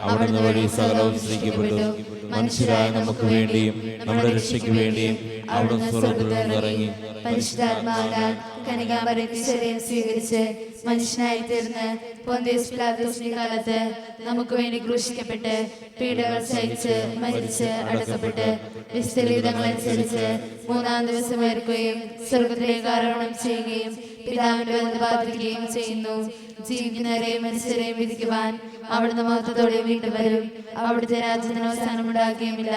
അവിടുന്ന് വഴി സകലവും സൃഷ്ടിക്കപ്പെട്ടു. മനുഷ്യരായ നമുക്ക് വേണ്ടിയും നമ്മുടെ രക്ഷയ്ക്ക് വേണ്ടിയും അവിടുന്ന് സ്വർഗ്ഗത്തിൽ നിന്നിറങ്ങി പരിശുദ്ധാത്മാവിനാൽ കന്യകാമറിയത്തിൽ ശരീരം സ്വീകരിച്ച് മനുഷ്യനായി തീർന്ന് പൊന്തിയോസ് പിലാത്തോസിന്റെ കാലത്ത് നമുക്ക് വേണ്ടി ക്രൂശിക്കപ്പെട്ട് പീഡകൾ സഹിച്ച് മരിച്ച് അടക്കപ്പെട്ട് വിശുദ്ധലിഖിതങ്ങളനുസരിച്ച് മൂന്നാം ദിവസം ഉയർക്കുകയും സ്വർഗ്ഗത്തിലേക്ക് ആരോഹണം ചെയ്യുകയും പിതാവിന്റെ വലതുഭാഗത്തിരിക്കുകയും ചെയ്യുന്നു. ജീവിക്കുന്നവരെയും മനുഷ്യരെയും വിധിക്കുവാൻ അവിടുന്ന് മഹത്വത്തോടെ വീണ്ടും വരും. അവിടുത്തെ രാജ്യത്തിന് അവസാനമുണ്ടാകുകയുമില്ല.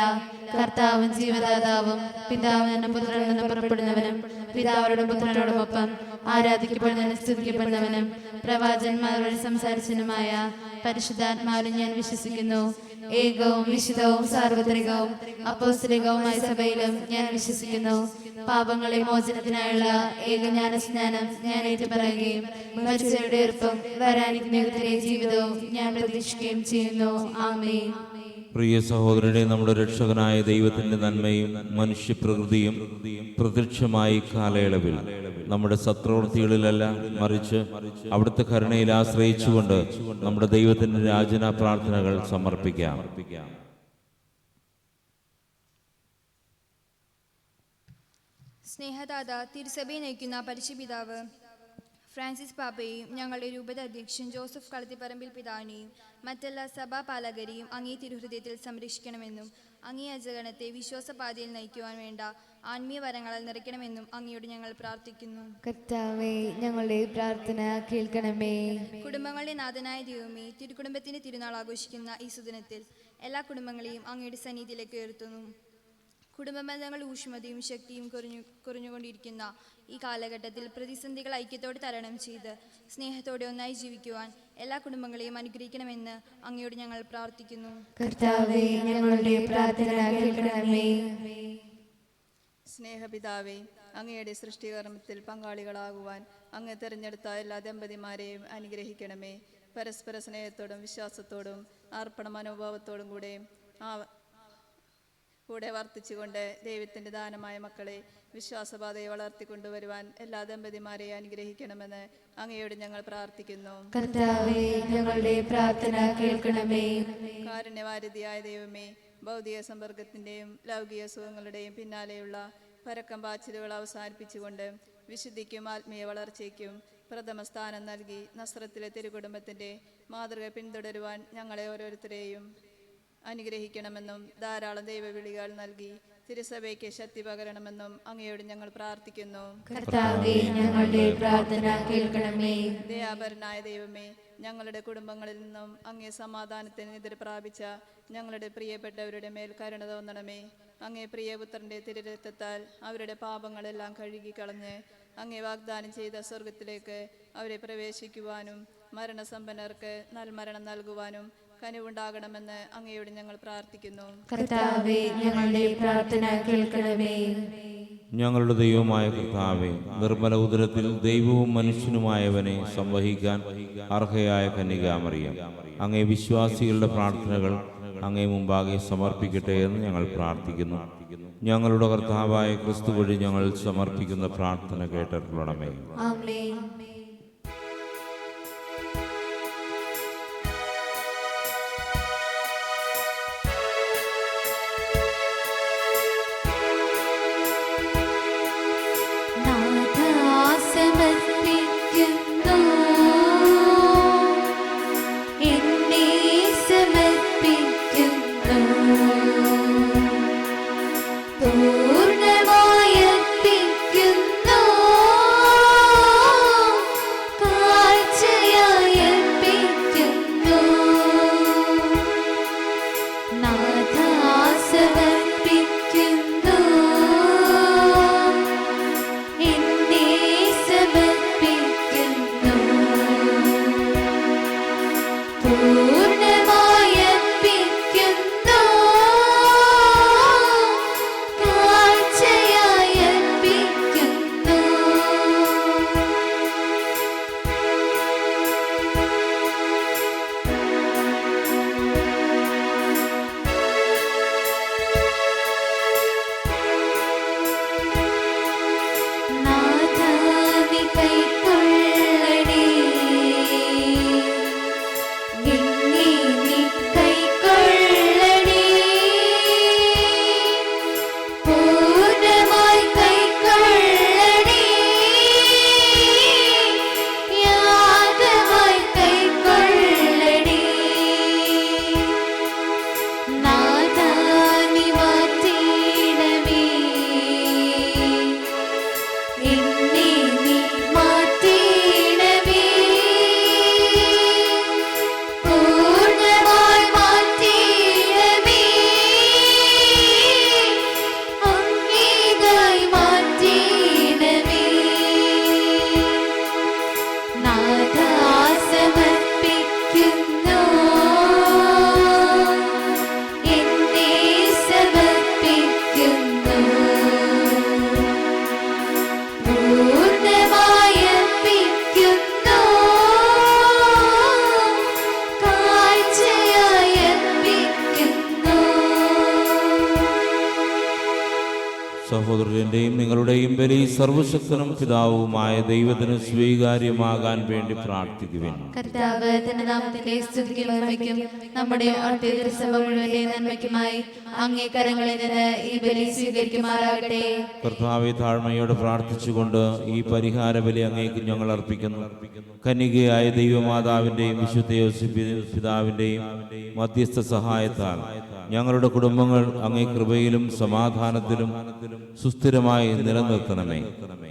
കർത്താവും ജീവദാതാവും പിതാവിന് പുത്രനിൽ നിന്ന് പുറപ്പെടുന്നവനും പിതാവോടും പുത്രനോടുമൊപ്പം ആരാധിക്കപ്പെടുന്നവനും സ്തുതിക്കപ്പെടുന്നവനും പ്രവാചകന്മാർ വഴി സംസാരിച്ചനുമായ പരിശുദ്ധാത്മാവിൽ ഞാൻ വിശ്വസിക്കുന്നു. ഏകവും വിശുദ്ധവും സാർവത്രികവും അപ്പോസ്തലികവുമായ സഭയിലും ഞാൻ വിശ്വസിക്കുന്നു. പാപങ്ങളെ മോചനത്തിനായുള്ള ഏകജ്ഞാനസ്നാനം ഞാൻ ഏറ്റുപറയുകയും മരിച്ചവരുടെ ഉയർപ്പും വരാനിരിക്കുന്ന യുഗത്തിലെ ജീവിതവും ഞാൻ പ്രതീക്ഷിക്കുകയും ചെയ്യുന്നു. ആമേൻ. പ്രിയ സഹോദരനെ, നമ്മുടെ രക്ഷകനായ ദൈവത്തിന്റെ നന്മയും മനുഷ്യപ്രകൃതിയും പ്രത്യക്ഷമായി കാലയളവിൽ നമ്മുടെ സത്പ്രവൃത്തികളിലല്ല, മറിച്ച് അവിടുത്തെ കരുണയിൽ ആശ്രയിച്ചുകൊണ്ട് നമ്മുടെ ദൈവത്തിന്റെ യാചനാ പ്രാർത്ഥനകൾ സമർപ്പിക്കാം. സ്നേഹദാത തിരുസഭയെ നയിക്കുന്ന പരിശുപിതാവ് ഫ്രാൻസിസ് പാപ്പയെയും ഞങ്ങളുടെ രൂപത അധ്യക്ഷൻ ജോസഫ് കളത്തിപ്പറമ്പിൽ പിതാവിനെയും മറ്റെല്ലാ സഭാപാലകരെയും അങ്ങേ തിരുഹൃദയത്തിൽ സംരക്ഷിക്കണമെന്നും അങ്ങേ അജഗണത്തെ വിശ്വാസപാതയിൽ നയിക്കുവാൻ വേണ്ട ആത്മീയ വരങ്ങളാൽ നിറയ്ക്കണമെന്നും അങ്ങയോട് ഞങ്ങൾ പ്രാർത്ഥിക്കുന്നു. കർത്താവേ, ഞങ്ങളുടെ പ്രാർത്ഥന കേൾക്കണമേ. കുടുംബങ്ങളുടെ നാഥനായ ദൈവമേ, തിരുക്കുടുംബത്തിന്റെ തിരുനാൾ ആഘോഷിക്കുന്ന ഈ സുദിനത്തിൽ എല്ലാ കുടുംബങ്ങളെയും അങ്ങയുടെ സന്നിധിയിലേക്ക് ഉയർത്തുന്നു. കുടുംബബന്ധങ്ങൾ ഊഷ്മതയും ശക്തിയും കുറഞ്ഞുകൊണ്ടിരിക്കുന്ന ഈ കാലഘട്ടത്തിൽ പ്രതിസന്ധികൾ ഐക്യത്തോടെ തരണം ചെയ്ത് സ്നേഹത്തോടെ ഒന്നായി ജീവിക്കുവാൻ എല്ലാ കുടുംബങ്ങളെയും അനുഗ്രഹിക്കണമെന്ന് അങ്ങയോട് ഞങ്ങൾ പ്രാർത്ഥിക്കുന്നു. കർത്താവേ, ഞങ്ങളുടെ പ്രാർത്ഥന കേൾക്കണമേ. സ്നേഹപിതാവേ, അങ്ങയുടെ സൃഷ്ടികർമ്മത്തിൽ പങ്കാളികളാകുവാൻ അങ്ങ് തിരഞ്ഞെടുത്ത എല്ലാ ദമ്പതിമാരെയും അനുഗ്രഹിക്കണമേ. പരസ്പര സ്നേഹത്തോടും വിശ്വാസത്തോടും അർപ്പണ മനോഭാവത്തോടും കൂടെ വർത്തിച്ചുകൊണ്ട് ദൈവത്തിന്റെ ദാനമായ മക്കളെ വിശ്വാസപാതയെ വളർത്തിക്കൊണ്ടുവരുവാൻ എല്ലാ ദമ്പതിമാരെയും അനുഗ്രഹിക്കണമെന്ന് അങ്ങയോട് ഞങ്ങൾ പ്രാർത്ഥിക്കുന്നു. കർത്താവേ, ഞങ്ങളുടെ പ്രാർത്ഥന കേൾക്കണമേ. കാരുണ്യവാരിധിയായ ദൈവമേ, ഭൗതിക സമ്പർക്കത്തിന്റെയും ലൗകിക സുഖങ്ങളുടെയും പിന്നാലെയുള്ള പരക്കം പാച്ചിലുകൾ അവസാനിപ്പിച്ചുകൊണ്ട് വിശുദ്ധിക്കും ആത്മീയ വളർച്ചയ്ക്കും പ്രഥമ സ്ഥാനം നൽകി നസ്രത്തിലെ തിരുകുടുംബത്തിന്റെ മാതൃക പിന്തുടരുവാൻ ഞങ്ങളെ ഓരോരുത്തരെയും അനുഗ്രഹിക്കണമെന്നും ധാരാളം ദൈവവിളികൾ നൽകി തിരുസഭയ്ക്ക് ശക്തി പകരണമെന്നും അങ്ങയോട് ഞങ്ങൾ പ്രാർത്ഥിക്കുന്നു. കർത്താവേ, ഞങ്ങളുടെ പ്രാർത്ഥന കേൾക്കണമേ. ദയാപരനായ ദൈവമേ, ഞങ്ങളുടെ കുടുംബങ്ങളിൽ നിന്നും അങ്ങേ സമാധാനത്തിന് എതിരെ പ്രാപിച്ച ഞങ്ങളുടെ പ്രിയപ്പെട്ടവരുടെ മേൽ കരുണ തോന്നണമേ. അങ്ങേ പ്രിയപുത്രന്റെ തിരുരക്തത്താൽ അവരുടെ പാപങ്ങളെല്ലാം കഴുകിക്കളഞ്ഞ് അങ്ങേ വാഗ്ദാനം ചെയ്ത സ്വർഗത്തിലേക്ക് അവരെ പ്രവേശിക്കുവാനും മരണസമ്പന്നർക്ക് നൽമരണം നൽകുവാനും കനിവുണ്ടാകണമെന്ന് അങ്ങയോട് ഞങ്ങൾ പ്രാർത്ഥിക്കുന്നു. കർത്താവേ, ഞങ്ങളുടെ പ്രാർത്ഥന കേൾക്കണമേ. ഞങ്ങളുടെ ദൈവമായ കർത്താവേ, നിർമ്മല ഉദരത്തിൽ ദൈവവും മനുഷ്യനുമായവനെ സംവഹിക്കാൻ അർഹയായ കന്യകാമറിയം അങ്ങേ വിശ്വാസികളുടെ പ്രാർത്ഥനകൾ അങ്ങേ മുമ്പാകെ സമർപ്പിക്കട്ടെ എന്ന് ഞങ്ങൾ പ്രാർത്ഥിക്കുന്നു. ഞങ്ങളുടെ കർത്താവായ ക്രിസ്തു വഴി ഞങ്ങൾ സമർപ്പിക്കുന്ന പ്രാർത്ഥന കേട്ടിട്ടുള്ളണമേ. ആമേൻ. പൂർണ്ണമായർപ്പിക്കുന്നു സഹോദരന്റെയും നിങ്ങളുടെയും ബലി സർവശക്തനും പിതാവുമായ ദൈവത്തിന് സ്വീകാര്യമാകാൻ വേണ്ടി പ്രാർത്ഥിക്കുവിൻ. കർത്താവ് തന്റെ നാമത്തിന്റെ സ്തുതിക്കും മഹിമയ്ക്കും നമ്മുടെ അർദ്ധ സഭ മുഴുവന്റെ നന്മയ്ക്കുമായി അങ്ങേ കരങ്ങളിൽ നിന്ന് ഈ ബലി സ്വീകരിക്കുമാറാകട്ടെ. കർത്താവെ, താഴ്മയോടെ പ്രാർത്ഥിച്ചുകൊണ്ട് ഈ പരിഹാര ബലി അങ്ങേക്ക് ഞങ്ങൾ അർപ്പിക്കുന്നു. കന്യകയായ ദൈവമാതാവിന്റെയും വിശുദ്ധ യോസേപ്പ് പിതാവിന്റെയും മധ്യസ്ഥ സഹായത്താൽ ഞങ്ങളുടെ കുടുംബങ്ങൾ അങ്ങേ കൃപയിലും സമാധാനത്തിലും സുസ്ഥിരമായി നിലനിർത്തണമേ.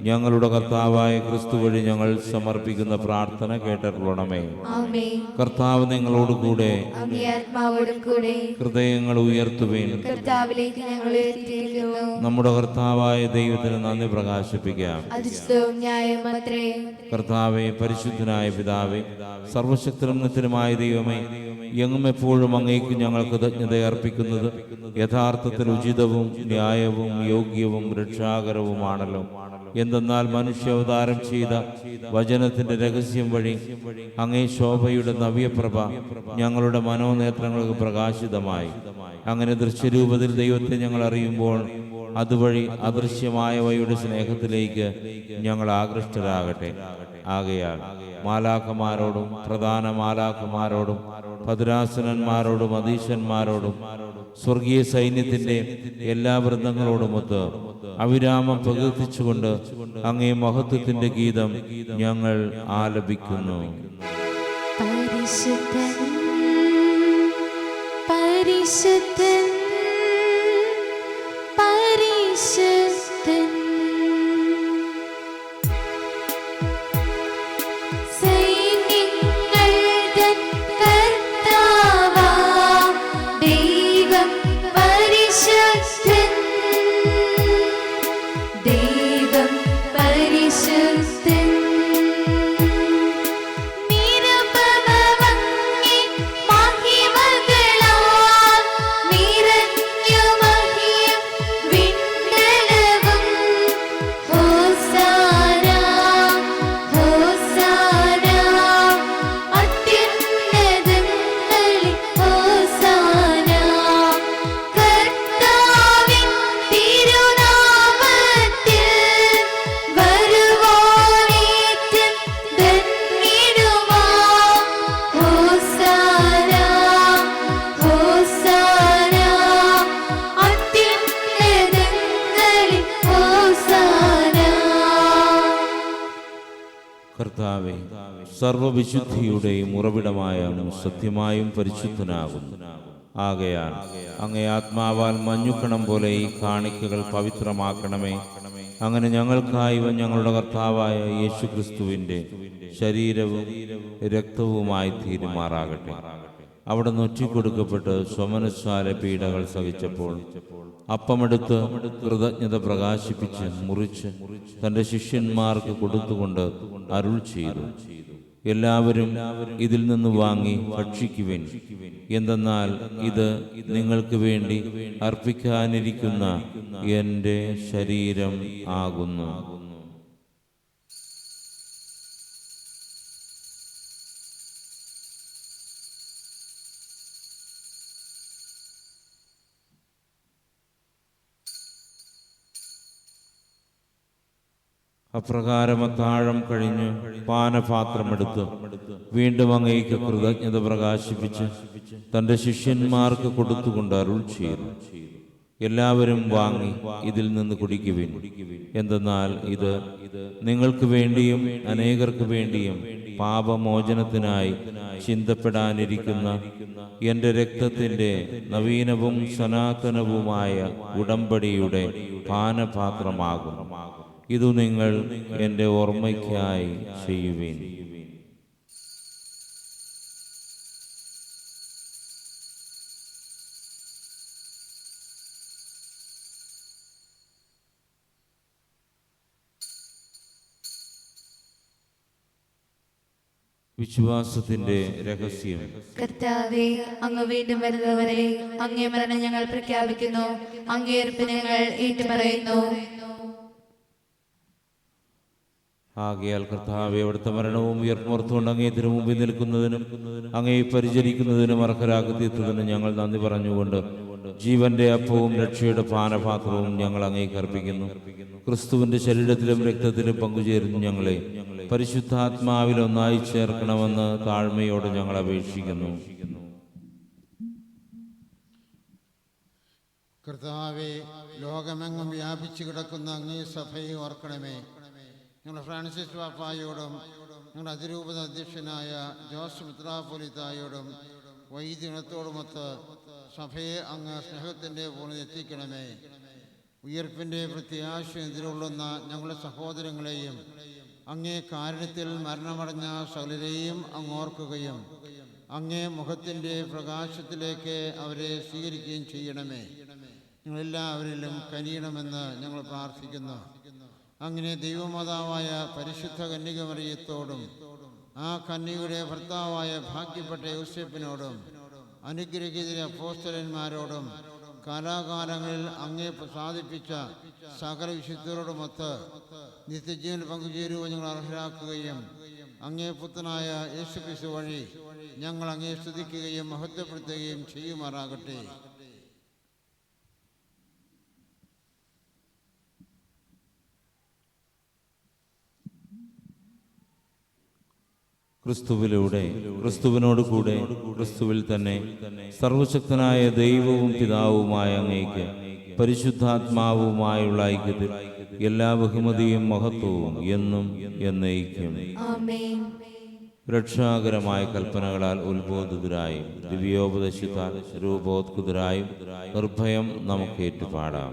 ഞങ്ങളുടെ കർത്താവായ ക്രിസ്തു വഴി ഞങ്ങൾ സമർപ്പിക്കുന്ന പ്രാർത്ഥന കേട്ടരുളണമേ. ആമേൻ. കർത്താവ് നിങ്ങളോടുകൂടെ, അങ്ങേ ആത്മാവോടും കൂടെ. ഹൃദയങ്ങൾ ഉയർത്തുവേൻ. കർത്താവിലേക്ക് ഞങ്ങൾ ഉയർത്തിയിരിക്കുന്നു. നമ്മുടെ കർത്താവായ ദൈവത്തിന് നന്ദി പ്രകാശിപ്പിക്കാം. അതിശയവും ന്യായമത്രേ. കർത്താവെ, പരിശുദ്ധനായ പിതാവേ, സർവശക്തനും നിത്യനുമായ ദൈവമേ, എങ്ങും എപ്പോഴും അങ്ങേക്ക് ഞങ്ങൾ കൃതജ്ഞത അർപ്പിക്കുന്നത് യഥാർത്ഥത്തിൽ ഉചിതവും ന്യായവും യോഗ്യവും രക്ഷാകരവുമാണല്ലോ. എന്തെന്നാൽ മനുഷ്യാവതാരം ചെയ്ത വചനത്തിന്റെ രഹസ്യം വഴി അങ്ങേ ശോഭയുടെ നവ്യപ്രഭ ഞങ്ങളുടെ മനോനേത്രങ്ങൾക്ക് പ്രകാശിതമായി. അങ്ങനെ ദൃശ്യരൂപത്തിൽ ദൈവത്തെ ഞങ്ങൾ അറിയുമ്പോൾ അതുവഴി അദൃശ്യമായവയുടെ സ്നേഹത്തിലേക്ക് ഞങ്ങൾ ആകൃഷ്ടരാകട്ടെ. ആകയാൽ മാലാഖമാരോടും പ്രധാന മാലാഖമാരോടും ഭദ്രാസനന്മാരോടും അധീശന്മാരോടും സ്വർഗീയ സൈന്യത്തിന്റെ എല്ലാ വൃന്ദങ്ങളോടുമൊത്ത് അവിരാമം പ്രകീർത്തിച്ചുകൊണ്ട് അങ്ങേ മഹത്വത്തിന്റെ ഗീതം ഞങ്ങൾ ആലപിക്കുന്നു. പരിശുദ്ധൻ, പരിശുദ്ധൻ, പരിശുദ്ധൻ. സൈന്യങ്ങളുടെ കർത്താവാം ദൈവം പരിശുദ്ധൻ, ദൈവം പരിശുദ്ധൻ. നിരപമങ്ങി മഹിമകളാൽ നിറഞ്ഞു മഹിയും വിണ്ഡലവും. ഹോസാന, ഹോസാന, അത്യുന്നതങ്ങളിൽ ഹോസാന. കർത്താവിൻ തിരുനാമത്തിൽ വരുവോനേറ്റം ധന്യനുമാം. ഹോസാന, ഹോസാന, അത്യുന്നതങ്ങളിൽ ഹോസാന. കർത്താവേ, സർവവിശുദ്ധിയുടെയും ഉറവിടമായ അങ്ങ് സത്യമായും പരിശുദ്ധനാകുന്നു. ആകയാൽ അങ്ങേ ആത്മാവാൽ മഞ്ഞുകണം പോലെ ഈ കാണിക്കകൾ പവിത്രമാക്കണമേ. അങ്ങനെ ഞങ്ങൾക്കായി ഞങ്ങളുടെ കർത്താവായ യേശു ക്രിസ്തുവിന്റെ ശരീരവും രക്തവുമായി തീരുമാറാകട്ടെ. അവിടെ നൊറ്റിക്കൊടുക്കപ്പെട്ട് സ്വമനസ്സാല പീഡകൾ സഹിച്ചപ്പോൾ അപ്പമെടുത്ത് കൃതജ്ഞത പ്രകാശിപ്പിച്ച് മുറിച്ച് തന്റെ ശിഷ്യന്മാർക്ക് കൊടുത്തുകൊണ്ട് അരുൾ ചെയ്തു, എല്ലാവരും ഇതിൽ നിന്ന് വാങ്ങി ഭക്ഷിക്കുവിൻ. എന്തെന്നാൽ ഇത് നിങ്ങൾക്ക് വേണ്ടി അർപ്പിക്കാനിരിക്കുന്ന എൻ്റെ ശരീരം ആകുന്നു. അപ്രകാരം അത്താഴം കഴിഞ്ഞ് പാനപാത്രമെടുത്ത് വീണ്ടും അങ്ങേക്ക് കൃതജ്ഞത പ്രകാശിപ്പിച്ച് തന്റെ ശിഷ്യന്മാർക്ക് കൊടുത്തുകൊണ്ട് അരുൾ ചെയ്തു, എല്ലാവരും വാങ്ങി ഇതിൽ നിന്ന് കുടിക്കുവിൻ. എന്തെന്നാൽ ഇത് നിങ്ങൾക്ക് വേണ്ടിയും അനേകർക്ക് വേണ്ടിയും പാപമോചനത്തിനായി ചിന്തപ്പെടാനിരിക്കുന്ന എൻ്റെ രക്തത്തിൻ്റെ നവീനവും സനാതനവുമായ ഉടമ്പടിയുടെ പാനപാത്രമാകും. ഇതു നിങ്ങൾ എൻ്റെ ഓർമ്മയ്ക്കായി ചെയ്യുവിൻ. വിശ്വാസത്തിന്റെ രഹസ്യം. കർത്താവേ, അങ്ങ് വീണ്ടും വരുന്നവരെ അങ്ങേ മരണം ഞങ്ങൾ പ്രഖ്യാപിക്കുന്നു, അങ്ങേ ഉറപ്പിനെ ഞങ്ങൾ ഏറ്റുപറയുന്നു. ആകയാൽ കർത്താവേ, അവിടുത്തെ മരണവും ഉയർപ്പുറത്തുകൊണ്ട് അങ്ങേ തിരുമുമ്പിൽ നിൽക്കുന്നതിനും അങ്ങേ പരിചരിക്കുന്നതിനും അർഹരാക്കി തീർത്തതിനും ഞങ്ങൾ നന്ദി പറഞ്ഞുകൊണ്ട് ജീവന്റെ അപ്പവും രക്ഷയുടെ പാനപാത്രവും ഞങ്ങൾ അങ്ങേക്ക് അർപ്പിക്കുന്നു. ക്രിസ്തുവിന്റെ ശരീരത്തിലും രക്തത്തിലും പങ്കുചേരുന്നു ഞങ്ങളെ പരിശുദ്ധാത്മാവിൽ ഒന്നായി ചേർക്കണമെന്ന് താഴ്മയോട് ഞങ്ങൾ അപേക്ഷിക്കുന്നു. കർത്താവെ, ലോകമെങ്ങും വ്യാപിച്ചു കിടക്കുന്ന അങ്ങേ സഭയെ ഓർക്കണമേ. ഞങ്ങൾ ഫ്രാൻസിസ് പാപ്പായോടും ഞങ്ങളുടെ അതിരൂപത അധ്യക്ഷനായ ജോസ് മിത്രാപ്പൊലീത്തായോടും വൈദികത്തോടുമൊത്ത് സഭയെ അങ്ങ് സ്നേഹത്തിൻ്റെ പൂർണ്ണത എത്തിക്കണമേ. ഉയർപ്പിൻ്റെ പ്രത്യാശ എതിരുള്ളുന്ന ഞങ്ങളുടെ സഹോദരങ്ങളെയും അങ്ങേ കാരുണ്യത്തിൽ മരണമടഞ്ഞ സകലരെയും അങ്ങ് ഓർക്കുകയും അങ്ങേ മുഖത്തിൻ്റെ പ്രകാശത്തിലേക്ക് അവരെ സ്വീകരിക്കുകയും ചെയ്യണമേ. ഞങ്ങളെല്ലാവരിലും കനിയണമെന്ന് ഞങ്ങൾ പ്രാർത്ഥിക്കുന്നു. അങ്ങനെ ദൈവമാതാവായ പരിശുദ്ധ കന്യകമറിയത്തോടും ആ കന്യകയുടെ ഭർത്താവായ ഭാഗ്യപ്പെട്ട യോസേപ്പിനോടും അനുഗ്രഹീതരെ അപ്പോസ്തലന്മാരോടും കാലാകാലങ്ങളിൽ അങ്ങേ പ്രസാദിപ്പിച്ച സകല വിശുദ്ധരോടുമൊത്ത് നിത്യജീവൻ പങ്കുചേരുവാൻ ഞങ്ങൾ അർഹരാക്കുകയും അങ്ങേ പുത്രനായ യേശുക്രിസ്തു വഴി ഞങ്ങൾ അങ്ങേ സ്തുതിക്കുകയും മഹത്വപ്പെടുത്തുകയും ചെയ്യുമാറാകട്ടെ. ക്രിസ്തുവിലൂടെ, ക്രിസ്തുവിനോട് കൂടെ, ക്രിസ്തുവിൽ തന്നെ സർവശക്തനായ ദൈവവും പിതാവുമായ അങ്ങേക്ക് പരിശുദ്ധാത്മാവുമായുള്ള ഐക്യത്തിൽ എല്ലാ ബഹുമതിയും മഹത്വവും എന്നും എന്നേക്കും. രക്ഷാകരമായ കൽപ്പനകളാൽ ഉത്ബോധിതരായും ദിവ്യോപദേശത്താൽ രൂപോത്കൃതരായും നിർഭയം നമുക്ക് ഏറ്റുപാടാം.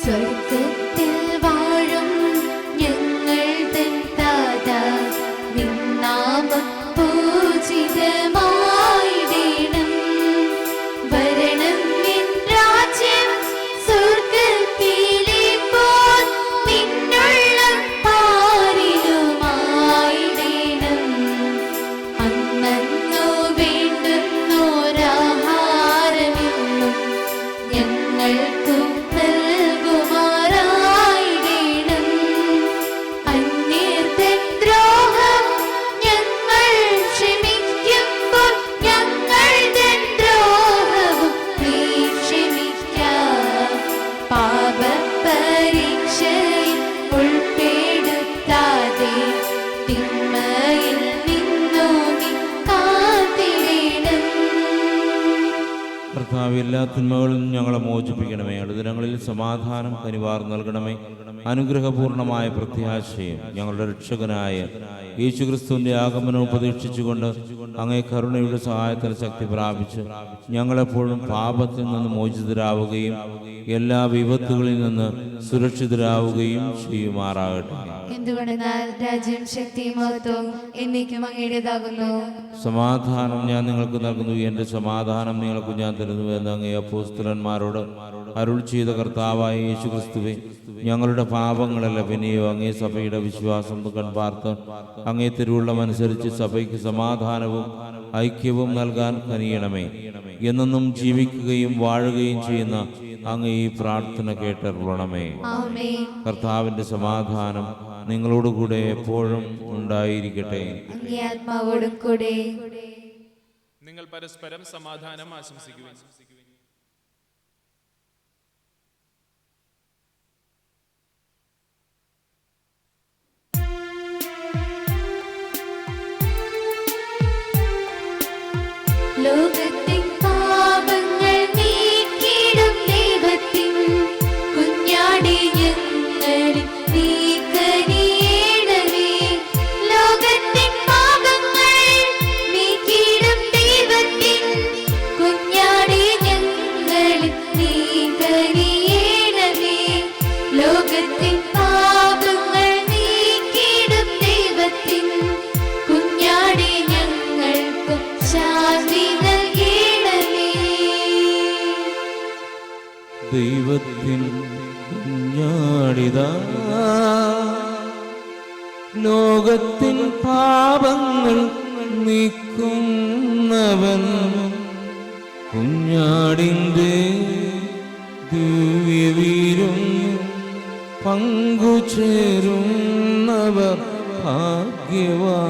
സ്വർഗത്തിൽ വാഴും ഞങ്ങൾ തൻ താത, നിൻ നാമം പൂജിതമായിടേണം. വരണം നിൻ രാജ്യം സ്വർഗത്തിലെ പോൽ നിന്നുള്ള പാരിലുമായിടേണം. അന്നന്നു വേണ്ടുന്നോരാഹാരമെന്നും ഞങ്ങൾക്കു എല്ലാ തിന്മകളും ഞങ്ങളെ മോചിപ്പിക്കണമേ. അടുദിനങ്ങളിൽ സമാധാനം കനിവാർ നൽകണമേ. അനുഗ്രഹപൂർണമായ പ്രത്യാശയും ഞങ്ങളുടെ രക്ഷകനായ യേശുക്രിസ്തുവിന്റെ ആഗമനം പ്രതീക്ഷിച്ചുകൊണ്ട് അങ്ങേ കരുണയുടെ സഹായത്തിന് ശക്തി പ്രാപിച്ച് ഞങ്ങളെപ്പോഴും പാപത്തിൽ നിന്ന് മോചിതരാവുകയും എല്ലാ വിപത്തുകളിൽ നിന്ന് സുരക്ഷിതരാവുകയും ചെയ്യുമാറാകട്ടെ. എന്തുകൊണ്ടെന്നാൽ രാജ്യം ശക്തിയും മഹത്വവും എന്നേക്കും അങ്ങയുടേതാകുന്നു. സമാധാനം ഞാൻ നിങ്ങൾക്ക് നൽകുന്നു, എൻ്റെ സമാധാനം നിങ്ങൾക്ക് ഞാൻ തരുന്നു എന്ന് അങ്ങേ അപ്പോസ്തലന്മാരോട് അരുൾ ചെയ്ത കർത്താവായ യേശുക്രിസ്തുവേ, ഞങ്ങളുടെ പാപങ്ങളല്ല പിന്നെയോ അങ്ങേ സഭയുടെ വിശ്വാസം കൺപാർത്ത് അങ്ങേ തിരുവുള്ളമനുസരിച്ച് സഭയ്ക്ക് സമാധാനവും ഐക്യവും നൽകാൻ കനിയണമേ. എന്നെന്നും ജീവിക്കുകയും വാഴുകയും ചെയ്യുന്ന അങ്ങ് ഈ പ്രാർത്ഥന കേട്ടരുളണമേ. കർത്താവിന്റെ സമാധാനം നിങ്ങളോടുകൂടെ എപ്പോഴും ഉണ്ടായിരിക്കട്ടെ. ആത്മാവോടും കൂടെ. നിങ്ങൾ പരസ്പരം സമാധാനം ആശംസിക്കുവിൻ. ലോകത്തിൻ പാപങ്ങൾ നീക്കിടും ദൈവത്തിൻ കുഞ്ഞാടി ഞങ്ങളിൽ നീ കനിയണമേ. ലോകത്തിൻ പാപങ്ങൾ നീക്കിടും ദൈവത്തിൻ കുഞ്ഞാടി ഞങ്ങളിൽ നീ കനിയണമേ. ലോകത്തിൻ പാപങ്ങൾ നീക്കിടും ദൈവത്തിൻ കുഞ്ഞാടി ഞങ്ങൾക്കും ശാന്തി നൽകണമേ. ദൈവത്തിൻ കുഞ്ഞാടിതാ ലോകത്തിൻ പാപങ്ങൾ നീക്കുന്നവൻ, കുഞ്ഞാടിൻ്റെ ദിവ്യവീരും പങ്കുചേരുന്നവർ ഭാഗ്യവാന്മാർ.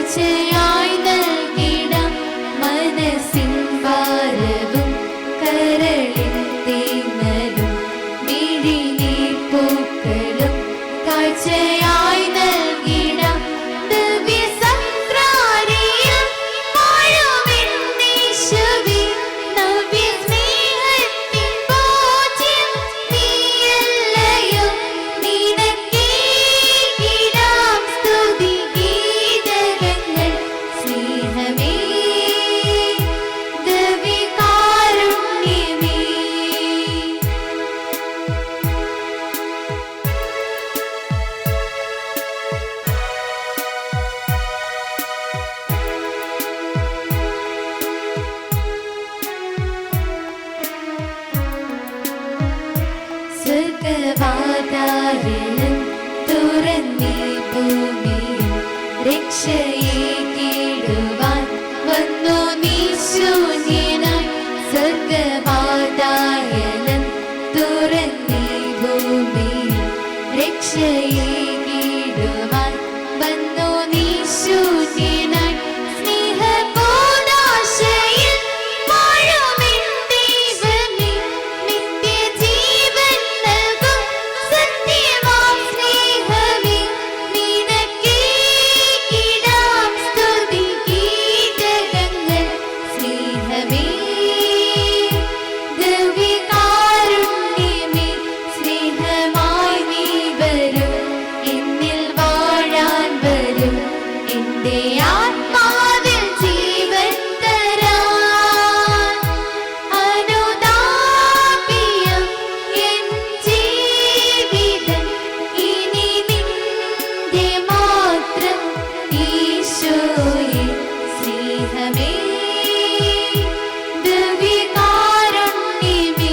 കാഴ്ചയായി നൽകിടാം മനസ്സിൻ ഭാരവും കരളിൻ തേങ്ങലും മിഴിനീർപ്പൂക്കളും കാഴ്ചയായി നൽകിടാം ദിവ്യസംക്രാരിയം വാഴുമെന്നീശുവേ നവ്യസ്നേഹത്തിൻ പൂജ്യം നീയല്ലയോ നിനക്കേകിടാം സ്തുതിഗീതകങ്ങൾ സ്നേഹമേ ദിവ്യകാരുണ്യമേ സ്വർഗവാതായനം തുറന്നീ ഭൂമിയിൽ രക്ഷയേകിടുവാൻ വന്നു നീ ശൂന്യനായി സ്വർഗവാതായനം തുറന്നീ ഭൂമിയിൽ രക്ഷയേകിടുവാൻ വന്നു നീ ശൂന്യനായി സ്നേഹബോധാശയിൽ വാഴുമെൻ ദൈവമേ നിത്യജീവൻ നൽകും സത്യമാം സ്നേഹമേ നിനക്കേകിടാം സ്തുതിഗീതകങ്ങൾ സ്നേഹമേ ദിവ്യകാരുണ്യമേ സ്നേഹമായി നീ വരൂ എന്നിൽ വാഴാൻ വരൂ എന്റെ ആത്മാവിൽ ജീവൻ തരാൻ അനുതാപിയം എൻ ജീവിതം ഇനി നിന്റെ മാത്രം ഈശോയെ സ്നേഹമേ ദിവ്യകാരുണ്യമേ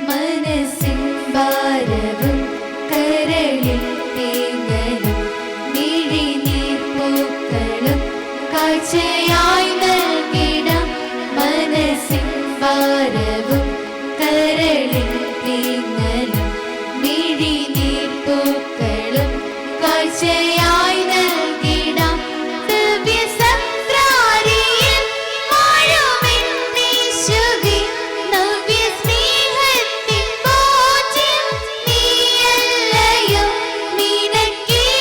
മനസ്സിൻ ഭാരവും കരളിൽ തേങ്ങലും മിഴിനീർപ്പൂക്കളും കാഴ്ചയായി നൽകിടാം മനസ്സിൻ ഭാരവും കരളിൽ തേങ്ങലും മിഴിനീർപ്പൂക്കളും കാഴ്ചയായി നൽകിടാം ദിവ്യസംക്രാരിയം വാഴുമെന്നീശുവേ നവ്യസ്നേഹത്തിൻ പൂജ്യം നീയല്ലയോ നിനക്കേകിടാം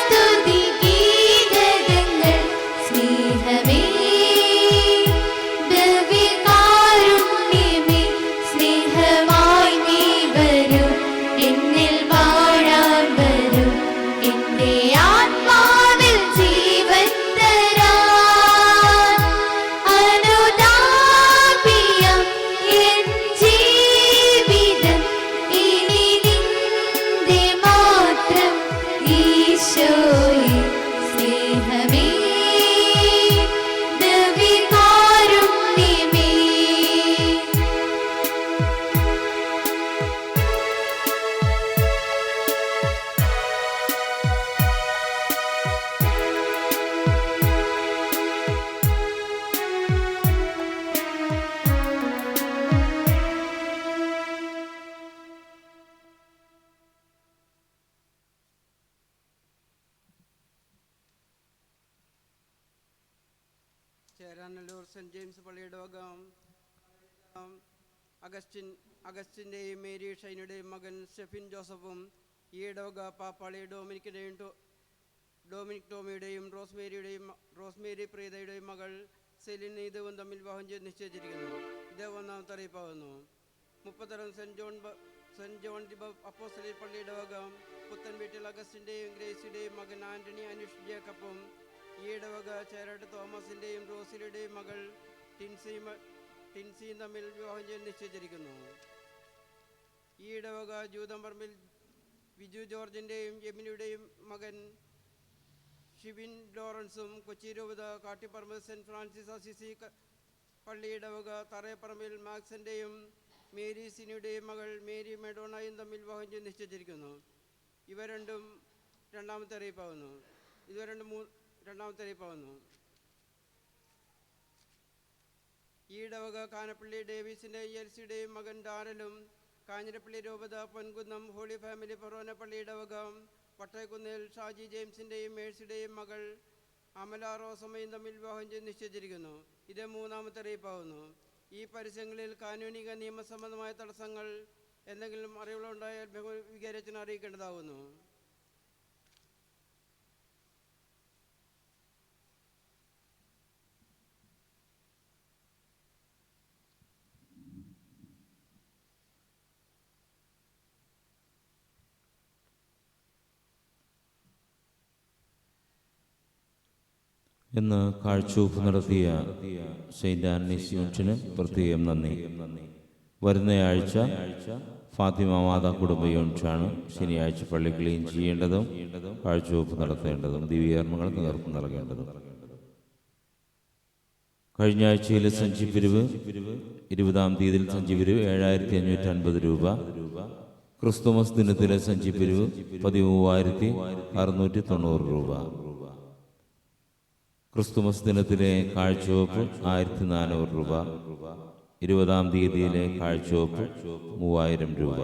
സ്തുതിഗീതകങ്ങൾ സ്നേഹമേ ദിവ്യകാരുണ്യമേ സ്നേഹമായി നീ വരൂ എന്നിൽ വാഴാൻ വരൂ എന്റെ ആത്മാവിൽ ജീവൻ തരാൻ അനുതാപിയം എൻ ജീവിതം ഇനി നിന്റെ മാത്രം ഈശോയെ സ്നേഹമേ ദിവ്യകാരുണ്യമേ ചേരാനല്ലൂർ സെന്റ് ജെയിംസ് പള്ളിയുടെ വക അഗസ്റ്റിൻ്റെയും മേരി ഷൈനയുടെയും മകൻ സ്റ്റെഫിൻ ജോസഫും ഈ ഇടവക പാപ്പാളി ഡൊമിനിക് ടോമിയുടെയും റോസ്മേരി പ്രീതയുടെയും മകൾ സെലിൻ നീതവും തമ്മിൽ വിവാഹം ചെയ്ത് നിശ്ചയിച്ചിരിക്കുന്നു. ഇത് ഒന്നാമത്തെ അറിയിപ്പാകുന്നു. മുപ്പത്തരം സെന്റ് ജോൺ ദി അപ്പോസ്തലിക് പള്ളിയുടെ വക പുത്തൻ വീട്ടിൽ അഗസ്റ്റിൻ്റെയും ഗ്രേസിയുടെയും മകൻ ആന്റണി അനീഷ് ജേക്കബും ഈ ഇടവക ചേരാട്ട് തോമസിൻ്റെയും റോസിലുടെയും മകൾ ടിൻസിയും തമ്മിൽ വിവാഹം ചെയ്ത് നിശ്ചയിച്ചിരിക്കുന്നു. ഈ ഇടവക ജൂതമ്പറമ്പിൽ വിജു ജോർജിൻ്റെയും എമിനിയുടെയും മകൻ ഷിബിൻ ലോറൻസും കൊച്ചി രൂപത കാട്ടിപ്പറമ്പ് സെൻറ്റ് ഫ്രാൻസിസ് അസിസി പള്ളി ഇടവക തറയപ്പറമ്പിൽ മാക്സിൻ്റെയും മേരി സിനിയുടെയും മകൾ മേരി മെഡോണയും തമ്മിൽ വിവാഹം ചെയ്ത് നിശ്ചയിച്ചിരിക്കുന്നു. ഇവ രണ്ടും രണ്ടാമത്തെ അറിയിപ്പാവുന്നു. രണ്ടാമത്തെ അറിയിപ്പാവുന്നു. ഈ ഇടവക കാനപ്പള്ളി ഡേവിസിൻ്റെയും എൽസിയുടെയും മകൻ ഡാരലും, കാഞ്ഞിരപ്പള്ളി രൂപത പൊൻകുന്നം ഹോളി ഫാമിലി ഫൊറോനപ്പള്ളി ഇടവക പട്ടയക്കുന്നിൽ ഷാജി ജെയിംസിൻ്റെയും മേഴ്സിയുടെയും മകൾ അമല റോസമ്മയും തമ്മിൽ വിവാഹം ചെയ്ത് നിശ്ചയിച്ചിരിക്കുന്നു. ഇത് മൂന്നാമത്തെ അറിയിപ്പാവുന്നു. ഈ പരസ്യങ്ങളിൽ കാനൂനിക നിയമസംബന്ധമായ തടസ്സങ്ങൾ എന്തെങ്കിലും അറിവുകളുണ്ടായാൽ വികാരത്തിന് അറിയിക്കേണ്ടതാവുന്നു. ഇന്ന് കാഴ്ചവെപ്പ് നടത്തിയ സെയിൻറ് ആന്റണീസ് യൂണിറ്റിന് പ്രത്യേകം നന്ദി. വരുന്നയാഴ്ച ഫാത്തിമ മാതാ കുടുംബ യൂണിറ്റാണ് ശനിയാഴ്ച പള്ളി ക്ലീൻ ചെയ്യേണ്ടതും കാഴ്ചവെപ്പ് നടത്തേണ്ടതും ദിവ്യകർമ്മങ്ങൾ നേതൃത്വം നൽകേണ്ടതും. കഴിഞ്ഞ ആഴ്ചയിലെ സഞ്ചി പിരിവ് 20-ാം തീയതിയിൽ സഞ്ചി പിരിവ് 7550 രൂപ. ക്രിസ്തുമസ് ദിനത്തിലെ സഞ്ചി പിരിവ് 13,690 രൂപ. ക്രിസ്തുമസ് ദിനത്തിലെ കാഴ്ചവെപ്പ് 1400 രൂപ. 20-ാം തീയതിയിലെ കാഴ്ചവെപ്പ് 3000 രൂപ.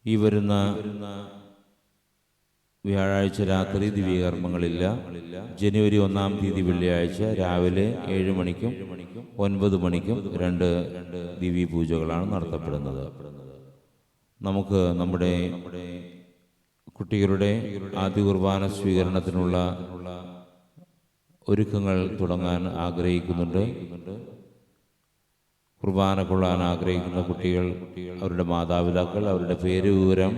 ഈ വരുന്ന വ്യാഴാഴ്ച രാത്രി ദിവ്യകർമ്മങ്ങളില്ല. ജനുവരി 1-ാം തീയതി വെള്ളിയാഴ്ച രാവിലെ 7 മണിക്കും 9 മണിക്കും 2 ദിവ്യപൂജകളാണ് നടത്തപ്പെടുന്നത്. നമുക്ക് നമ്മുടെ കുട്ടികളുടെ ആദ്യ കുർബാന സ്വീകരണത്തിനുള്ള ഒരുക്കങ്ങൾ തുടങ്ങാൻ ആഗ്രഹിക്കുന്നുണ്ട്. കുർബാന കൊള്ളാൻ ആഗ്രഹിക്കുന്ന കുട്ടികൾ, അവരുടെ മാതാപിതാക്കൾ അവരുടെ പേര് വിവരം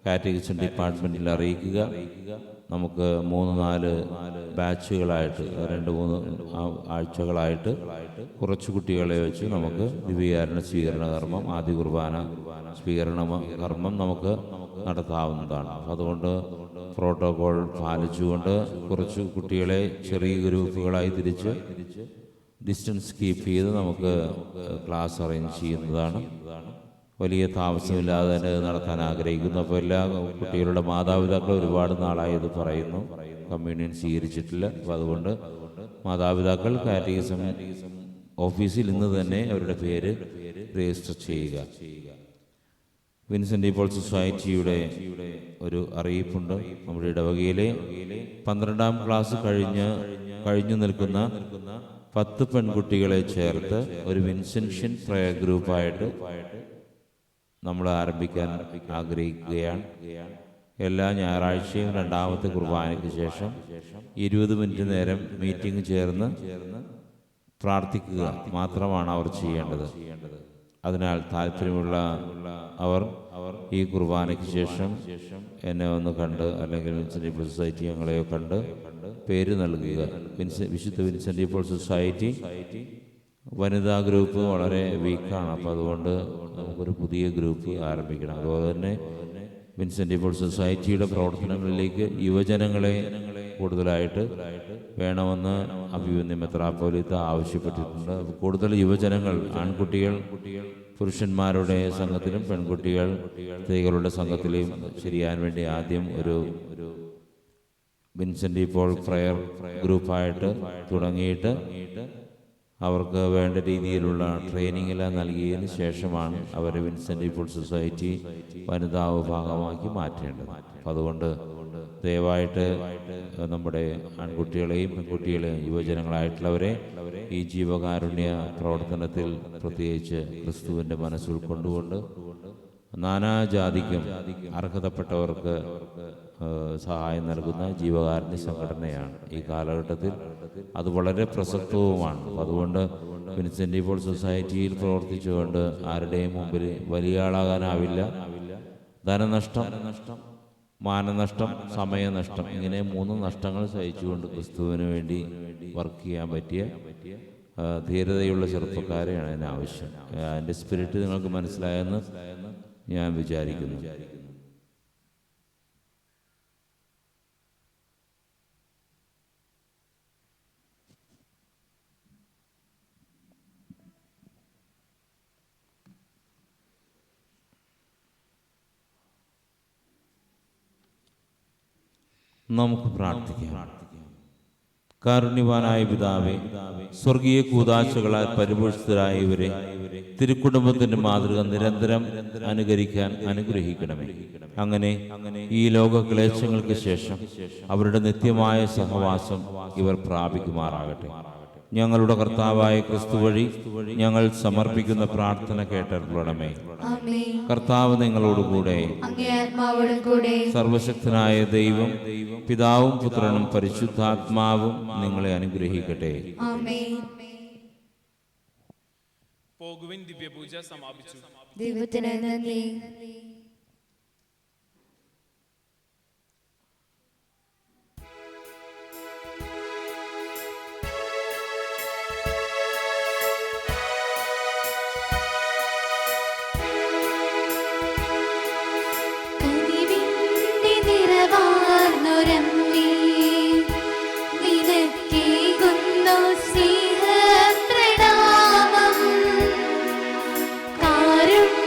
കാറ്റഗിസം ഡിപ്പാർട്ട്മെൻറ്റിൽ അറിയിക്കുക. നമുക്ക് 3-4 ബാച്ചുകളായിട്ട് 2-3 ആഴ്ചകളായിട്ട് കുറച്ച് കുട്ടികളെ വെച്ച് നമുക്ക് ദിവ്യകാരുണ്യ സ്വീകരണ കർമ്മം, ആദ്യ കുർബാന സ്വീകരണ കർമ്മം നമുക്ക് നടത്താവുന്നതാണ്. അതുകൊണ്ട് പ്രോട്ടോകോൾ പാലിച്ചുകൊണ്ട് കുറച്ച് കുട്ടികളെ ചെറിയ ഗ്രൂപ്പുകളായി തിരിച്ച് ഡിസ്റ്റൻസ് കീപ്പ് ചെയ്ത് നമുക്ക് ക്ലാസ് അറേഞ്ച് ചെയ്യുന്നതാണ്. വലിയ താമസമില്ലാതെ തന്നെ നടത്താൻ ആഗ്രഹിക്കുന്നു. അപ്പോൾ എല്ലാ കുട്ടികളുടെ മാതാപിതാക്കൾ ഒരുപാട് നാളായി ഇത് പറയുന്നു, കമ്മ്യൂണിയൻ സ്വീകരിച്ചിട്ടില്ല. അപ്പോൾ അതുകൊണ്ട് മാതാപിതാക്കൾ കാറ്റഗിസം ഓഫീസിൽ ഇന്ന് തന്നെ അവരുടെ പേര് രജിസ്റ്റർ ചെയ്യുക. വിൻസെൻ്റ് പോൾ സൊസൈറ്റിയുടെ ഒരു അറിയിപ്പുണ്ട്. നമ്മുടെ ഇടവകയിലെ 12-ാം ക്ലാസ് കഴിഞ്ഞു നിൽക്കുന്ന 10 പെൺകുട്ടികളെ ചേർത്ത് ഒരു വിൻസെൻഷ്യൻ പ്രയർ ഗ്രൂപ്പായിട്ട് നമ്മൾ ആരംഭിക്കാൻ ആഗ്രഹിക്കുകയാണ്. എല്ലാ ഞായറാഴ്ചയും 2-ാമത്തെ കുർബാനയ്ക്ക് ശേഷം 20 മിനിറ്റ് നേരം മീറ്റിംഗ് ചേർന്ന് പ്രാർത്ഥിക്കുക മാത്രമാണ് അവർ ചെയ്യേണ്ടത്. അതിനാൽ താല്പര്യമുള്ള അവർ ഈ കുർബാനയ്ക്ക് ശേഷം എന്നെ ഒന്ന് കണ്ട്, അല്ലെങ്കിൽ വിൻസെൻ്റ് പോൾ സൊസൈറ്റി ഞങ്ങളെയോ കണ്ട് പേര് നൽകുക. വിശുദ്ധ വിൻസെൻ്റ് പോൾ സൊസൈറ്റി വനിതാ ഗ്രൂപ്പ് വളരെ വീക്കാണ്. അപ്പോൾ അതുകൊണ്ട് നമുക്കൊരു പുതിയ ഗ്രൂപ്പ് ആരംഭിക്കണം. അതുപോലെ തന്നെ വിൻസെൻ്റ് പോൾ സൊസൈറ്റിയുടെ പ്രവർത്തനങ്ങളിലേക്ക് യുവജനങ്ങളെ കൂടുതലായിട്ട് വേണമെന്ന് അഭിവന്യ മെത്രാപ്പോലീത്ത ആവശ്യപ്പെട്ടിട്ടുണ്ട്. കൂടുതൽ യുവജനങ്ങൾ, ആൺകുട്ടികൾ പുരുഷന്മാരുടെ സംഘത്തിലും പെൺകുട്ടികൾ സ്ത്രീകളുടെ സംഘത്തിലും ശരിയാൻ വേണ്ടി ആദ്യം ഒരു വിൻസെൻ്റ് പോൾ പ്രയർ ഗ്രൂപ്പായിട്ട് തുടങ്ങിയിട്ട് അവർക്ക് വേണ്ട രീതിയിലുള്ള ട്രെയിനിങ് എല്ലാം നൽകിയതിന് ശേഷമാണ് അവരെ വിൻസെൻ്റ് പോൾ സൊസൈറ്റി വനിതാ വിഭാഗമാക്കി മാറ്റേണ്ടത്. അപ്പം അതുകൊണ്ട് ദയവായിട്ട് നമ്മുടെ ആൺകുട്ടികളെയും പെൺകുട്ടികളെയും യുവജനങ്ങളായിട്ടുള്ളവരെ ഈ ജീവകാരുണ്യ പ്രവർത്തനത്തിൽ പ്രത്യേകിച്ച് ക്രിസ്തുവിൻ്റെ മനസ്സ് ഉൾക്കൊണ്ടുകൊണ്ട് നാനാജാതിക്കും അർഹതപ്പെട്ടവർക്ക് സഹായം നൽകുന്ന ജീവകാരുണ്യ സംഘടനയാണ്. ഈ കാലഘട്ടത്തിൽ അത് വളരെ പ്രസക്തവുമാണ്. അതുകൊണ്ട് വിൻസെൻ്റ് പോൾ സൊസൈറ്റിയിൽ പ്രവർത്തിച്ചുകൊണ്ട് ആരുടെയും മുമ്പിൽ വലിയ ആളാകാനാവില്ല. ധനനഷ്ടം, മാനനഷ്ടം, സമയനഷ്ടം, ഇങ്ങനെ 3 നഷ്ടങ്ങൾ സഹിച്ചുകൊണ്ട് ക്രിസ്തുവിന് വേണ്ടി വർക്ക് ചെയ്യാൻ പറ്റിയ ധീരതയുള്ള ചെറുപ്പക്കാരെയാണ് അതിന് ആവശ്യം. അതിൻ്റെ സ്പിരിറ്റ് നിങ്ങൾക്ക് മനസ്സിലായെന്ന് ഞാൻ വിചാരിക്കുന്നു. നമുക്ക് പ്രാർത്ഥിക്കാം. കാരുണ്യവാനായ പിതാവേ, സ്വർഗീയ കൂദാശകളാൽ പരിപോഷിതരായ ഇവരെ തിരുക്കുടുംബത്തിന്റെ മാതൃക നിരന്തരം അനുകരിക്കാൻ അനുഗ്രഹിക്കണമേ. അങ്ങനെ ഈ ലോക ക്ലേശങ്ങൾക്ക് ശേഷം അവരുടെ നിത്യമായ സഹവാസം ഇവർ പ്രാപിക്കുമാറാകട്ടെ. ഞങ്ങളുടെ കർത്താവായ ക്രിസ്തു വഴി ഞങ്ങൾ സമർപ്പിക്കുന്ന പ്രാർത്ഥന കേട്ടരുളണമേ. കർത്താവ് നിങ്ങളോടുകൂടെ, സർവശക്തനായ ദൈവം പിതാവും പുത്രനും പരിശുദ്ധാത്മാവും നിങ്ങളെ അനുഗ്രഹിക്കട്ടെ. പോകുവിൻ, ദിവ്യപൂജ സമാപിച്ചു. ദൈവത്തിന് നന്ദി. കാരുണ്യ